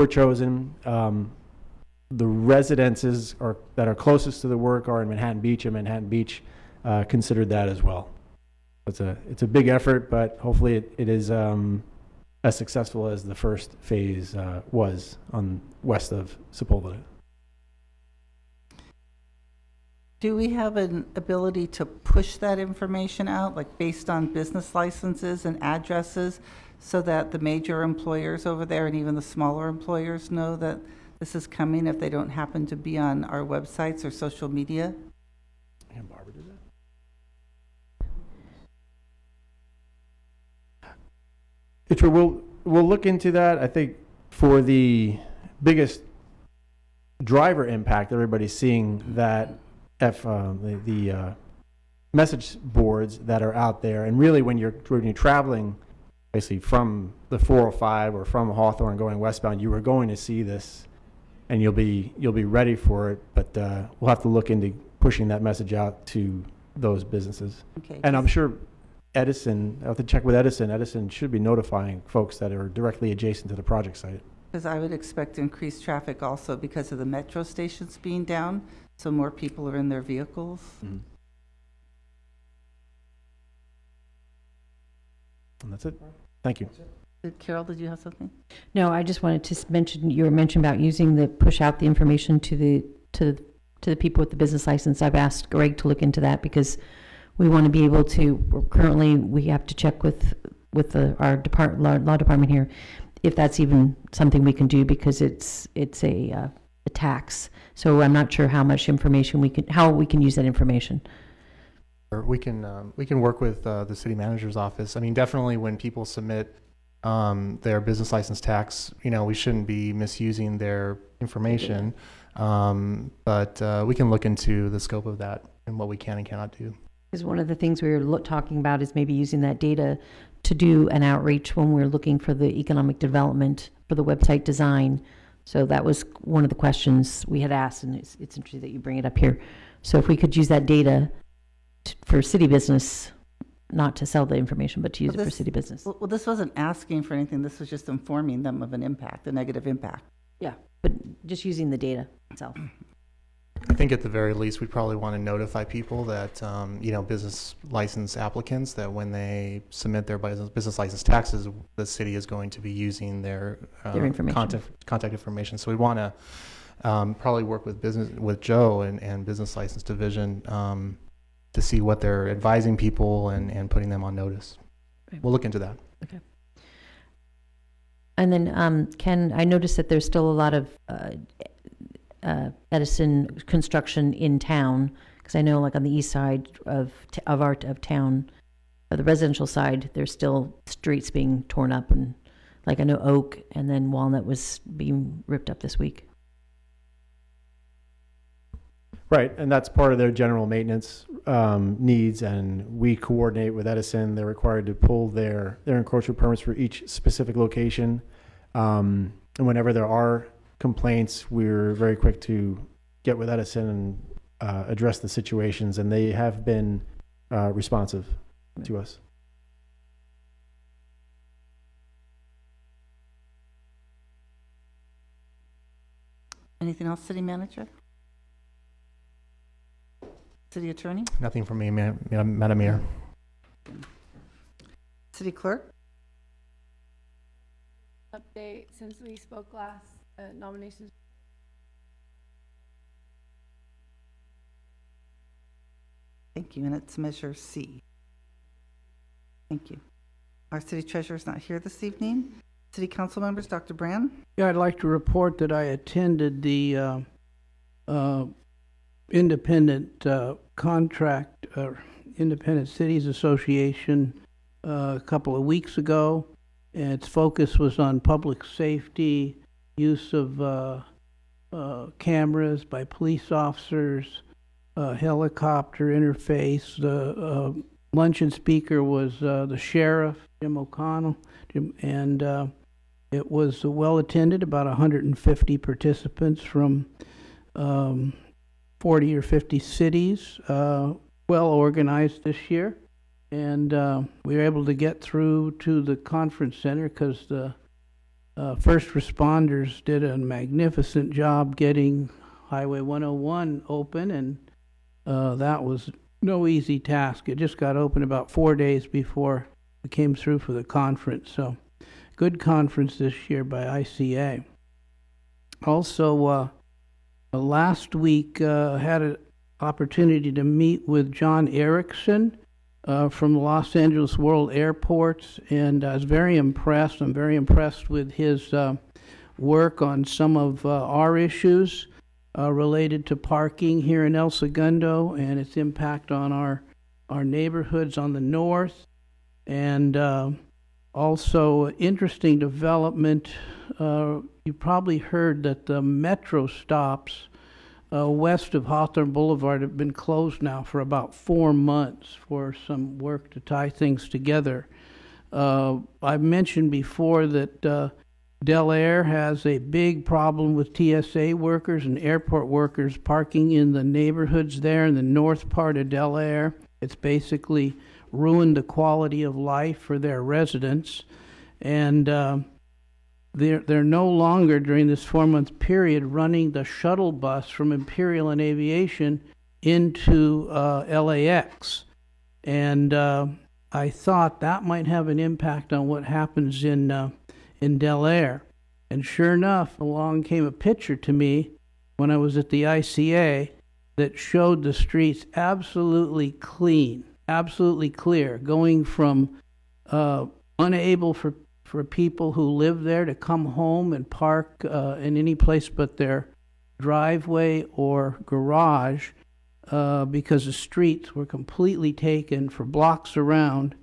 chosen. The residences that are closest to the work are in Manhattan Beach, and Manhattan Beach considered that as well. It's a big effort, but hopefully it is as successful as the first phase was on west of Sepulveda. Do we have an ability to push that information out, like based on business licenses and addresses, so that the major employers over there and even the smaller employers know that this is coming if they don't happen to be on our websites or social media? And Barbara did that. We'll look into that. I think for the biggest driver impact, everybody's seeing that the message boards that are out there, and really when you're traveling basically from the 405 or from Hawthorne going westbound, you are going to see this, and you'll be ready for it. But we'll have to look into pushing that message out to those businesses. Okay. And I'm sure Edison, I'll have to check with Edison. Edison should be notifying folks that are directly adjacent to the project site. Because I would expect increased traffic also because of the metro stations being down, so more people are in their vehicles. Mm-hmm. And that's it. Thank you. Carol, did you have something? No, I just wanted to mention, you were mentioning about using the push out the information to the people with the business license. I've asked Greg to look into that because we want to be able to, currently we have to check with our law department here if that's even something we can do, because it's a tax. So I'm not sure how much information how we can use that information. We can work with the city manager's office. I mean, definitely when people submit their business license tax, we shouldn't be misusing their information. But we can look into the scope of that and what we can and cannot do. Because one of the things we were talking about is maybe using that data to do an outreach when we're looking for the economic development for the website design. So that was one of the questions we had asked, and it's interesting that you bring it up here. So if we could use that data for city business, not to sell the information, but to use it for city business. Well, this wasn't asking for anything. This was just informing them of an impact, a negative impact. Yeah, but just using the data itself. I think at the very least, we'd probably want to notify people that, business license applicants, that when they submit their business license taxes, the city is going to be using their information. Contact information. So we want to probably work with Joe and Business License Division to see what they're advising people and putting them on notice. Okay. We'll look into that. Okay. And then, Ken, I noticed that there's still a lot of Edison construction in town, because I know, like on the east side of town, the residential side, there's still streets being torn up, and like I know Oak and then Walnut was being ripped up this week. Right, and that's part of their general maintenance needs, and we coordinate with Edison. They're required to pull their encroachment permits for each specific location, and whenever there are complaints, we're very quick to get with Edison and address the situations, and they have been responsive to us. Anything else, City Manager? City Attorney? Nothing from me, Madam Mayor. City Clerk? Update since we spoke last. Nominations. Thank you, and it's Measure C. Thank you. Our City Treasurer is not here this evening. City Council members, Dr. Brand? Yeah, I'd like to report that I attended the Independent Independent Cities Association a couple of weeks ago. And its focus was on public safety, use of cameras by police officers, helicopter interface. The luncheon speaker was the sheriff, Jim O'Connell, and it was well attended, about 150 participants from 40 or 50 cities, well organized this year. And we were able to get through to the conference center because the first responders did a magnificent job getting Highway 101 open, and that was no easy task. It just got open about 4 days before we came through for the conference. So good conference this year by ICA. Also, last week had an opportunity to meet with John Erickson from Los Angeles World Airports, and I was very impressed. I'm very impressed with his work on some of our issues related to parking here in El Segundo and its impact on our neighborhoods on the north. And also, interesting development, you probably heard that the metro stops west of Hawthorne Boulevard have been closed now for about 4 months for some work to tie things together. I've mentioned before that Del Air has a big problem with TSA workers and airport workers parking in the neighborhoods there in the north part of Del Air. It's basically ruined the quality of life for their residents. And they're no longer, during this 4-month period, running the shuttle bus from Imperial and Aviation into LAX. And I thought that might have an impact on what happens in Del Air. And sure enough, along came a picture to me when I was at the ICA that showed the streets absolutely clean, absolutely clear, going from unable for people who live there to come home and park in any place but their driveway or garage because the streets were completely taken for blocks around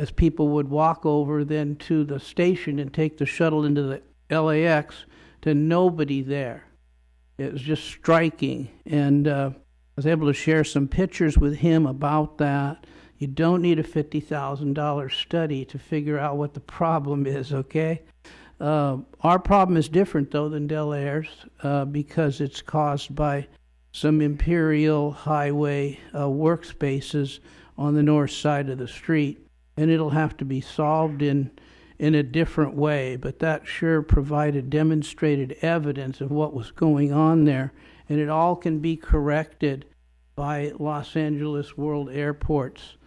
as people would walk over then to the station and take the shuttle into the LAX to nobody there. It was just striking. And I was able to share some pictures with him about that. You don't need a $50,000 study to figure out what the problem is, okay? Our problem is different, though, than Del Aire's because it's caused by some Imperial Highway workspaces on the north side of the street, and it'll have to be solved in a different way, but that sure provided demonstrated evidence of what was going on there, and it all can be corrected by Los Angeles World Airports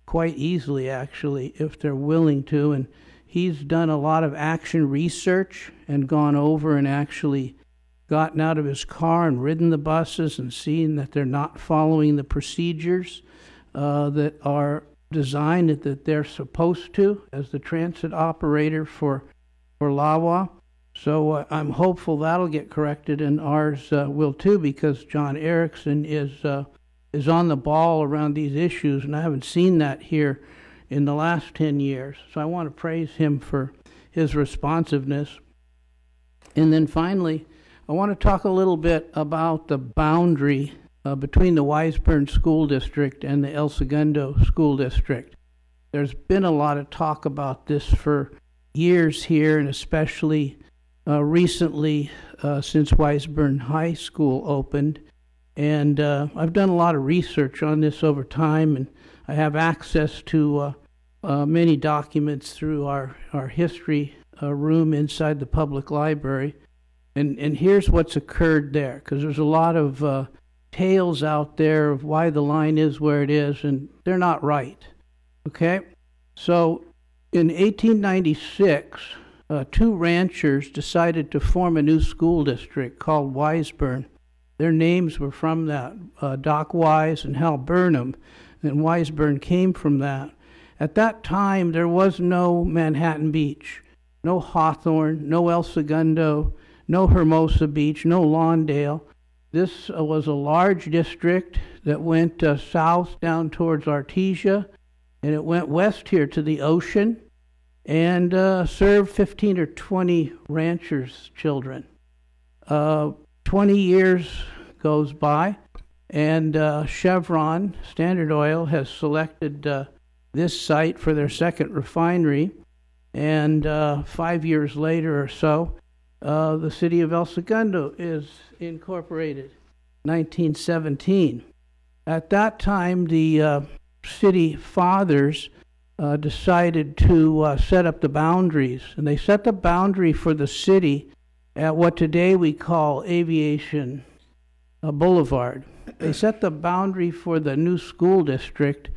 quite easily, actually, if they're willing to. And he's done a lot of action research and gone over and actually gotten out of his car and ridden the buses and seen that they're not following the procedures that are designed that they're supposed to as the transit operator for LAWA. So I'm hopeful that'll get corrected, and ours will too, because John Erickson is on the ball around these issues, and I haven't seen that here in the last 10 years. So I want to praise him for his responsiveness. And then finally, I want to talk a little bit about the boundary between the Wiseburn School District and the El Segundo School District. There's been a lot of talk about this for years here, and especially recently since Wiseburn High School opened. And I've done a lot of research on this over time, and I have access to many documents through our history room inside the public library. And here's what's occurred there, because there's a lot of tales out there of why the line is where it is, and they're not right. Okay? So in 1896, two ranchers decided to form a new school district called Wiseburn. Their names were from that, Doc Wise and Hal Burnham, and Wiseburn came from that. At that time, there was no Manhattan Beach, no Hawthorne, no El Segundo, no Hermosa Beach, no Lawndale. This was a large district that went south down towards Artesia, and it went west here to the ocean, and served 15 or 20 ranchers' children. 20 years goes by, and Chevron, Standard Oil, has selected this site for their second refinery, and 5 years later or so, the city of El Segundo is incorporated, 1917. At that time, the city fathers decided to set up the boundaries, and they set the boundary for the city at what today we call Aviation Boulevard. They set the boundary for the new school district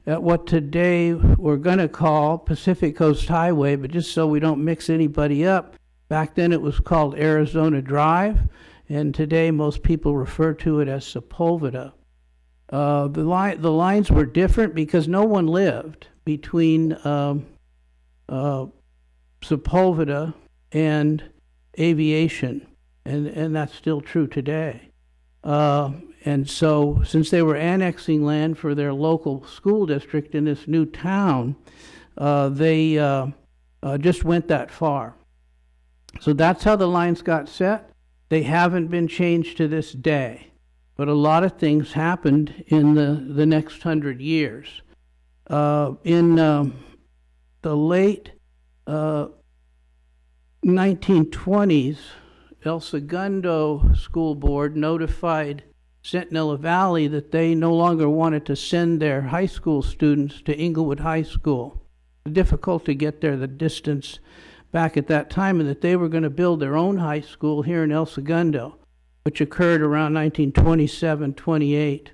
at what today we're going to call Pacific Coast Highway, but just so we don't mix anybody up, back then it was called Arizona Drive, and today most people refer to it as Sepulveda. The lines were different because no one lived between Sepulveda and Aviation, and that's still true today. And so since they were annexing land for their local school district in this new town, they just went that far. So that's how the lines got set. They haven't been changed to this day, but a lot of things happened in the next 100 years. In the late 1920s, El Segundo School Board notified Centinela Valley that they no longer wanted to send their high school students to Inglewood High School. It's difficult to get there the distance back at that time, and that they were going to build their own high school here in El Segundo, which occurred around 1927-28.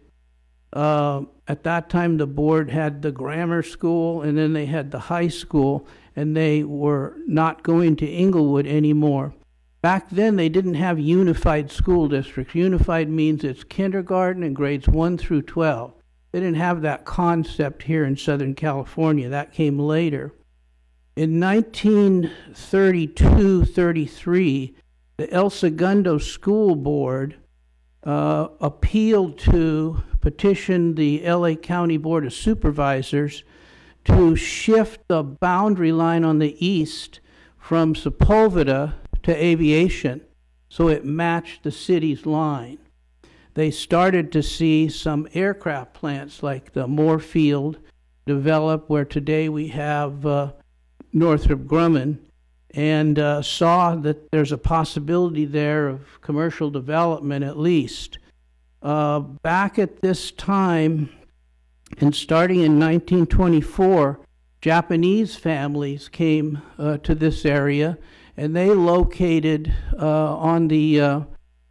At that time, the board had the grammar school, and then they had the high school, and they were not going to Inglewood anymore. Back then, they didn't have unified school districts. Unified means it's kindergarten and grades 1 through 12. They didn't have that concept here in Southern California. That came later. In 1932-33, the El Segundo School Board petitioned the LA County Board of Supervisors to shift the boundary line on the east from Sepulveda to Aviation so it matched the city's line. They started to see some aircraft plants like the Moorfield develop, where today we have Northrop Grumman, and saw that there's a possibility there of commercial development at least. Back at this time, and starting in 1924, Japanese families came to this area, and they located on the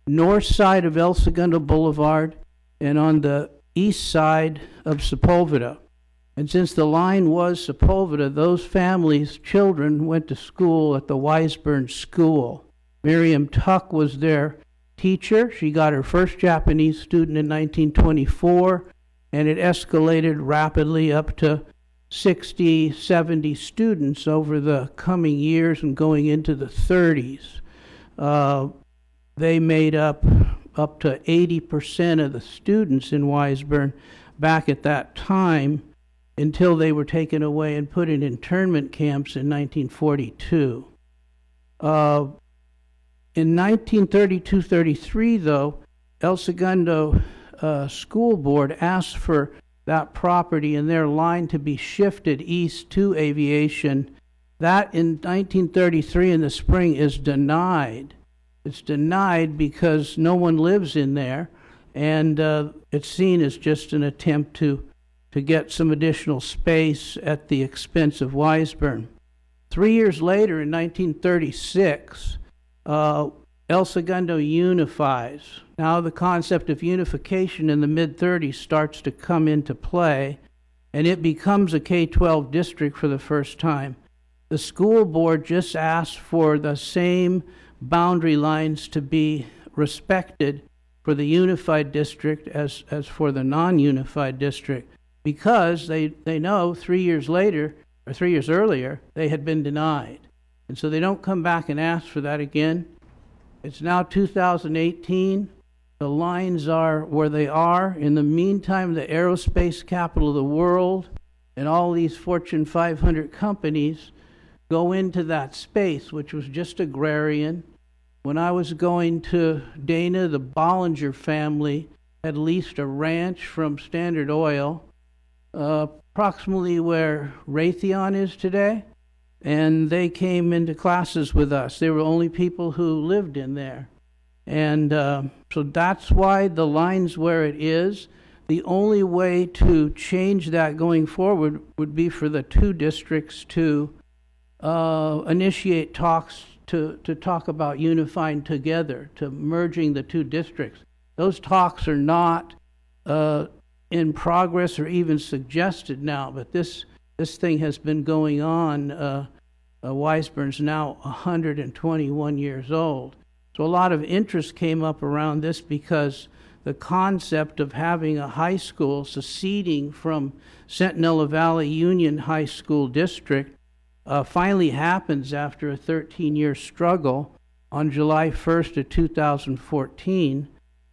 north side of El Segundo Boulevard and on the east side of Sepulveda. And since the line was Sepulveda, those families' children went to school at the Weisburn School. Miriam Tuck was their teacher. She got her first Japanese student in 1924, and it escalated rapidly up to 60, 70 students over the coming years and going into the 30s. They made up to 80% of the students in Weisburn back at that time, until they were taken away and put in internment camps in 1942. In 1932-33, though, El Segundo School Board asked for that property and their line to be shifted east to Aviation. That in 1933 in the spring is denied. It's denied because no one lives in there, and it's seen as just an attempt to get some additional space at the expense of Weisburn. 3 years later, in 1936, El Segundo unifies. Now the concept of unification in the mid-30s starts to come into play, and it becomes a K-12 district for the first time. The school board just asked for the same boundary lines to be respected for the unified district as for the non-unified district, because they know 3 years later, or 3 years earlier, they had been denied. And so they don't come back and ask for that again. It's now 2018. The lines are where they are. In the meantime, the aerospace capital of the world and all these Fortune 500 companies go into that space, which was just agrarian. When I was going to Dana, the Bollinger family had leased a ranch from Standard Oil, approximately where Raytheon is today, and they came into classes with us. They were the only people who lived in there. And so that's why the line's where it is. The only way to change that going forward would be for the two districts to initiate talks to talk about unifying together, to merging the two districts. Those talks are not in progress or even suggested now, but this thing has been going on. Weisburn's now 121 years old. So a lot of interest came up around this because the concept of having a high school seceding from Centinela Valley Union High School District finally happens after a 13-year struggle on July 1st of 2014.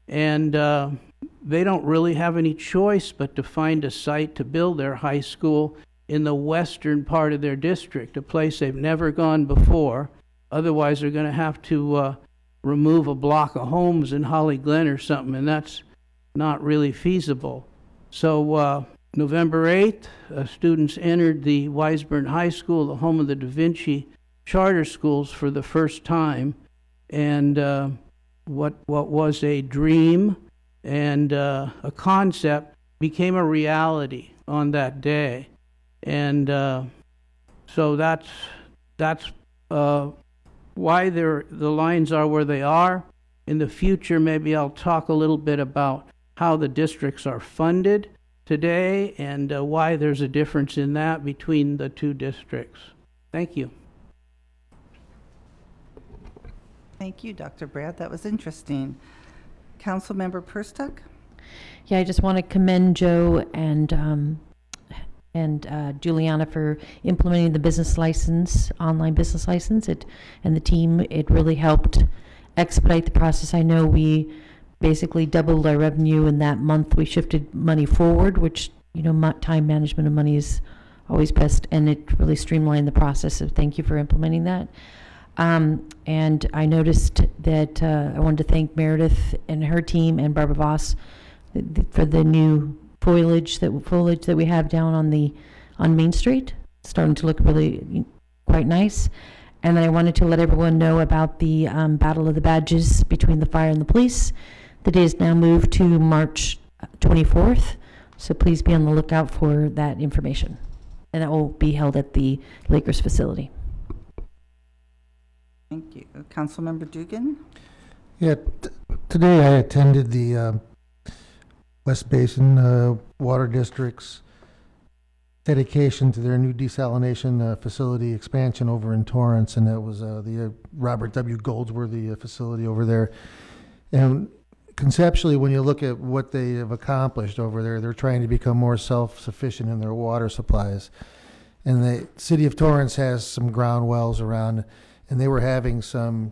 And they don't really have any choice but to find a site to build their high school in the western part of their district, a place they've never gone before. Otherwise, they're going to have to remove a block of homes in Holly Glen or something, and that's not really feasible. So November 8th, students entered the Weisburn High School, the home of the Da Vinci charter schools, for the first time. And what was a dream and a concept became a reality on that day. And so that's why the lines are where they are. In the future, maybe I'll talk a little bit about how the districts are funded today and why there's a difference in that between the two districts. Thank you. Thank you, Dr. Brad. That was interesting. Councilmember Perstuck? Yeah, I just want to commend Joe and Juliana for implementing the business license, online business license. And the team, it really helped expedite the process. I know we basically doubled our revenue in that month. We shifted money forward, which, you know, time management of money is always best, and it really streamlined the process. So thank you for implementing that. And I noticed that I wanted to thank Meredith and her team and Barbara Voss for the new foliage that we have down on Main Street. It's starting to look really quite nice. And then I wanted to let everyone know about the Battle of the Badges between the fire and the police. The day is now moved to March 24th, so please be on the lookout for that information. And that will be held at the Lakers facility. Thank you. Councilmember Dugan? Yeah, today I attended the West Basin Water District's dedication to their new desalination facility expansion over in Torrance, and that was the Robert W. Goldsworthy facility over there. And conceptually, when you look at what they have accomplished over there, they're trying to become more self-sufficient in their water supplies. And the city of Torrance has some ground wells around, and they were having some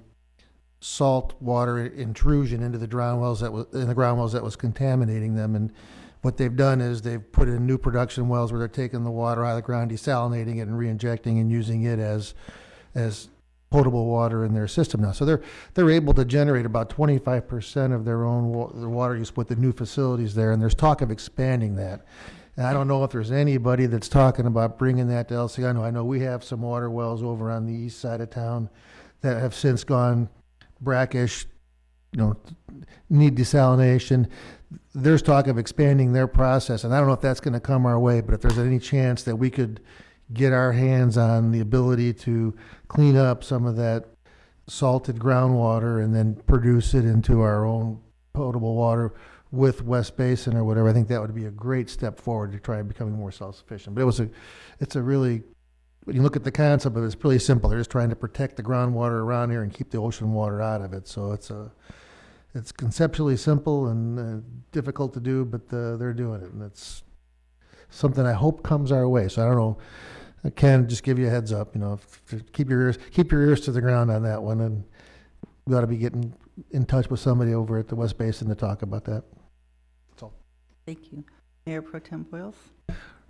salt water intrusion into the ground wells that was contaminating them. And what they've done is they've put in new production wells where they're taking the water out of the ground, desalinating it, and re-injecting and using it as potable water in their system now. So they're able to generate about 25% of their own water use with the new facilities there, and there's talk of expanding that. And I don't know if there's anybody that's talking about bringing that to El Segundo. I know we have some water wells over on the east side of town that have since gone brackish, need desalination. There's talk of expanding their process, and I don't know if that's going to come our way, but if there's any chance that we could get our hands on the ability to clean up some of that salted groundwater and then produce it into our own potable water with West Basin or whatever, I think that would be a great step forward to try becoming more self-sufficient. But it's a really, when you look at the concept of it, it's pretty simple. They're just trying to protect the groundwater around here and keep the ocean water out of it. So it's conceptually simple and difficult to do, but they're doing it, and it's something I hope comes our way. So I don't know. I can just give you a heads up. Keep your ears to the ground on that one, and we ought to be getting in touch with somebody over at the West Basin to talk about that. That's all. Thank you. Mayor Pro Tem Boyles?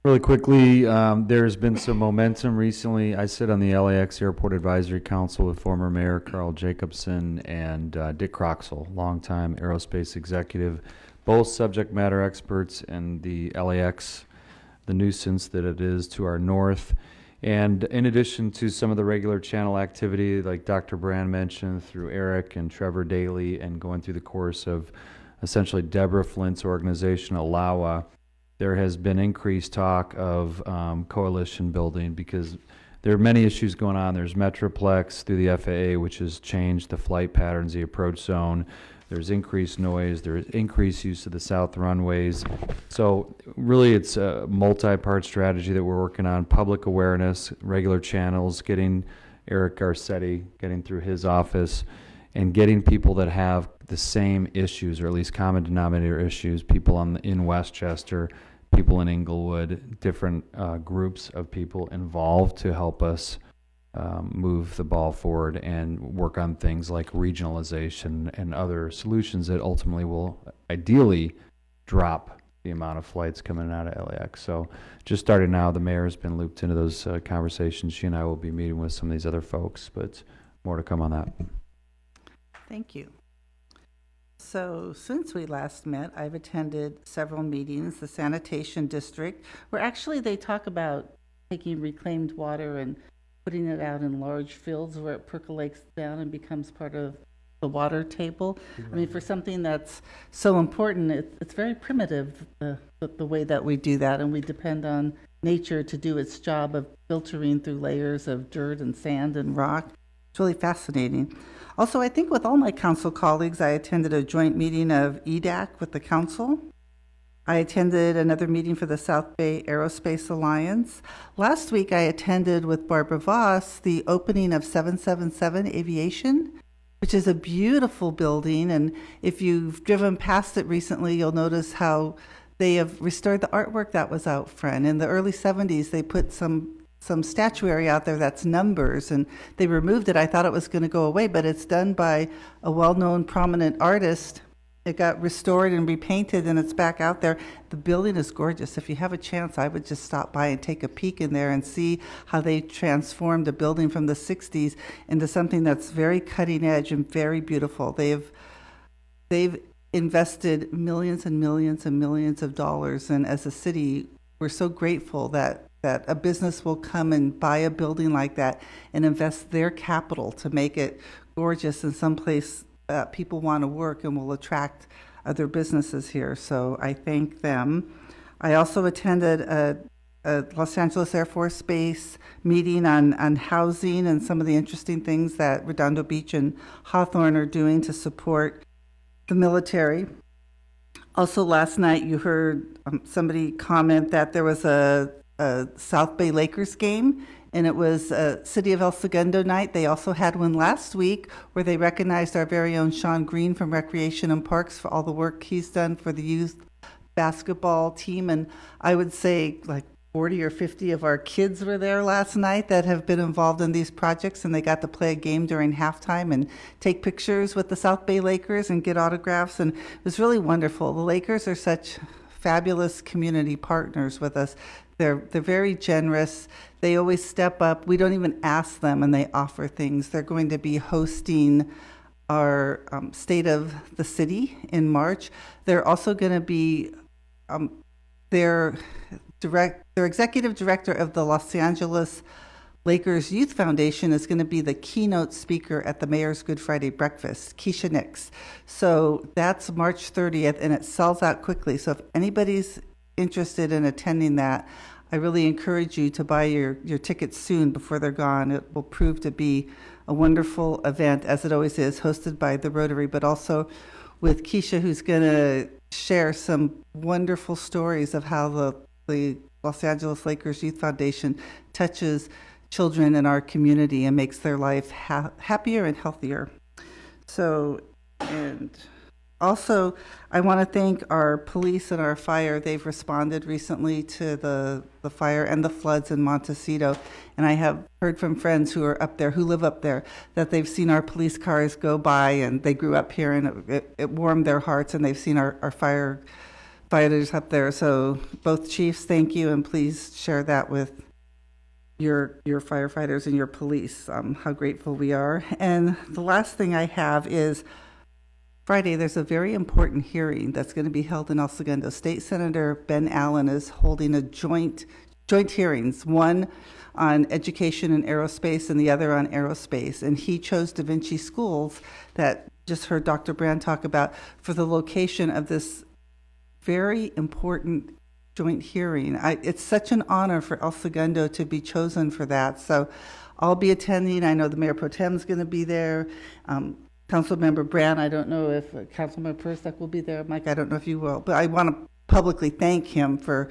Really quickly, there's been some momentum recently. I sit on the LAX Airport Advisory Council with former Mayor Carl Jacobson and Dick Croxall, longtime aerospace executive, both subject matter experts in the LAX, the nuisance that it is to our north. And in addition to some of the regular channel activity, like Dr. Brand mentioned, through Eric and Trevor Daly, and going through the course of essentially Deborah Flint's organization, ALAWA, there has been increased talk of coalition building, because there are many issues going on. There's Metroplex through the FAA, which has changed the flight patterns, the approach zone. There's increased noise. There's increased use of the south runways. So really it's a multi-part strategy that we're working on: public awareness, regular channels, getting Eric Garcetti, getting through his office, and getting people that have the same issues, or at least common denominator issues, people in Westchester, people in Inglewood, different groups of people involved to help us move the ball forward and work on things like regionalization and other solutions that ultimately will ideally drop the amount of flights coming out of LAX. So just starting now, the mayor's been looped into those conversations. She and I will be meeting with some of these other folks, but more to come on that. Thank you. So since we last met, I've attended several meetings. The sanitation district, where actually they talk about taking reclaimed water and putting it out in large fields where it percolates down and becomes part of the water table. I mean, for something that's so important, it's very primitive, the way that we do that, and we depend on nature to do its job of filtering through layers of dirt and sand and rock. It's really fascinating. Also, I think with all my council colleagues, I attended a joint meeting of EDAC with the council. I attended another meeting for the South Bay Aerospace Alliance. Last week, I attended with Barbara Voss the opening of 777 Aviation, which is a beautiful building. And if you've driven past it recently, you'll notice how they have restored the artwork that was out front. In the early 70s, they put some statuary out there that's numbers, and they removed it. I thought it was going to go away, but it's done by a well-known prominent artist it got restored and repainted, and it's back out there. The building is gorgeous. If you have a chance, I would just stop by and take a peek in there and see how they transformed a building from the 60s into something that's very cutting edge and very beautiful. They've invested millions and millions and millions of dollars, and as a city, we're so grateful that a business will come and buy a building like that and invest their capital to make it gorgeous in some place people want to work and will attract other businesses here. So I thank them. I also attended a Los Angeles Air Force Base meeting on housing and some of the interesting things that Redondo Beach and Hawthorne are doing to support the military. Also last night you heard somebody comment that there was a South Bay Lakers game, and it was City of El Segundo night. They also had one last week where they recognized our very own Sean Green from Recreation and Parks for all the work he's done for the youth basketball team. And I would say like 40 or 50 of our kids were there last night that have been involved in these projects, and they got to play a game during halftime and take pictures with the South Bay Lakers and get autographs, and it was really wonderful. The Lakers are such fabulous community partners with us. They're very generous. They always step up. We don't even ask them, and they offer things. They're going to be hosting our State of the City in March. They're also going to be their executive director of the Los Angeles Lakers Youth Foundation is going to be the keynote speaker at the Mayor's Good Friday Breakfast, Keisha Nix. So that's March 30th, and it sells out quickly. So if anybody's interested in attending that, I really encourage you to buy your tickets soon before they're gone. It will prove to be a wonderful event, as it always is, hosted by the Rotary, but also with Keisha, who's going to share some wonderful stories of how the Los Angeles Lakers Youth Foundation touches children in our community and makes their life happier and healthier. So, and also, I want to thank our police and our fire. They've responded recently to the fire and the floods in Montecito. And I have heard from friends who are up there, who live up there, that they've seen our police cars go by, and they grew up here, and it warmed their hearts, and they've seen our firefighters up there. So both chiefs, thank you, and please share that with your firefighters and your police, how grateful we are. And the last thing I have is Friday, there's a very important hearing that's going to be held in El Segundo. State Senator Ben Allen is holding a joint hearings, one on education and aerospace and the other on aerospace. And he chose Da Vinci Schools, that just heard Dr. Brand talk about, for the location of this very important joint hearing. It's such an honor for El Segundo to be chosen for that. So I'll be attending. I know the Mayor Pro Tem is going to be there. Councilmember Brand, I don't know if Councilmember Persick will be there. Mike, I don't know if you will, but I want to publicly thank him for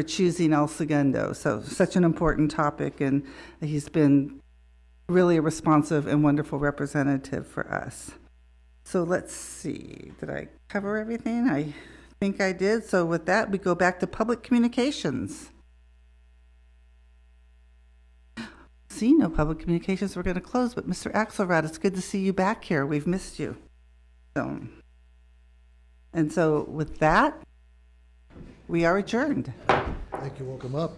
choosing El Segundo. So such an important topic, and he's been really a responsive and wonderful representative for us. So let's see, did I cover everything? I think I did. So with that, we go back to public communications. See, no public communications, we're going to close, but Mr. Axelrod, it's good to see you back here. We've missed you. And so with that, we are adjourned. Thank you. Welcome up.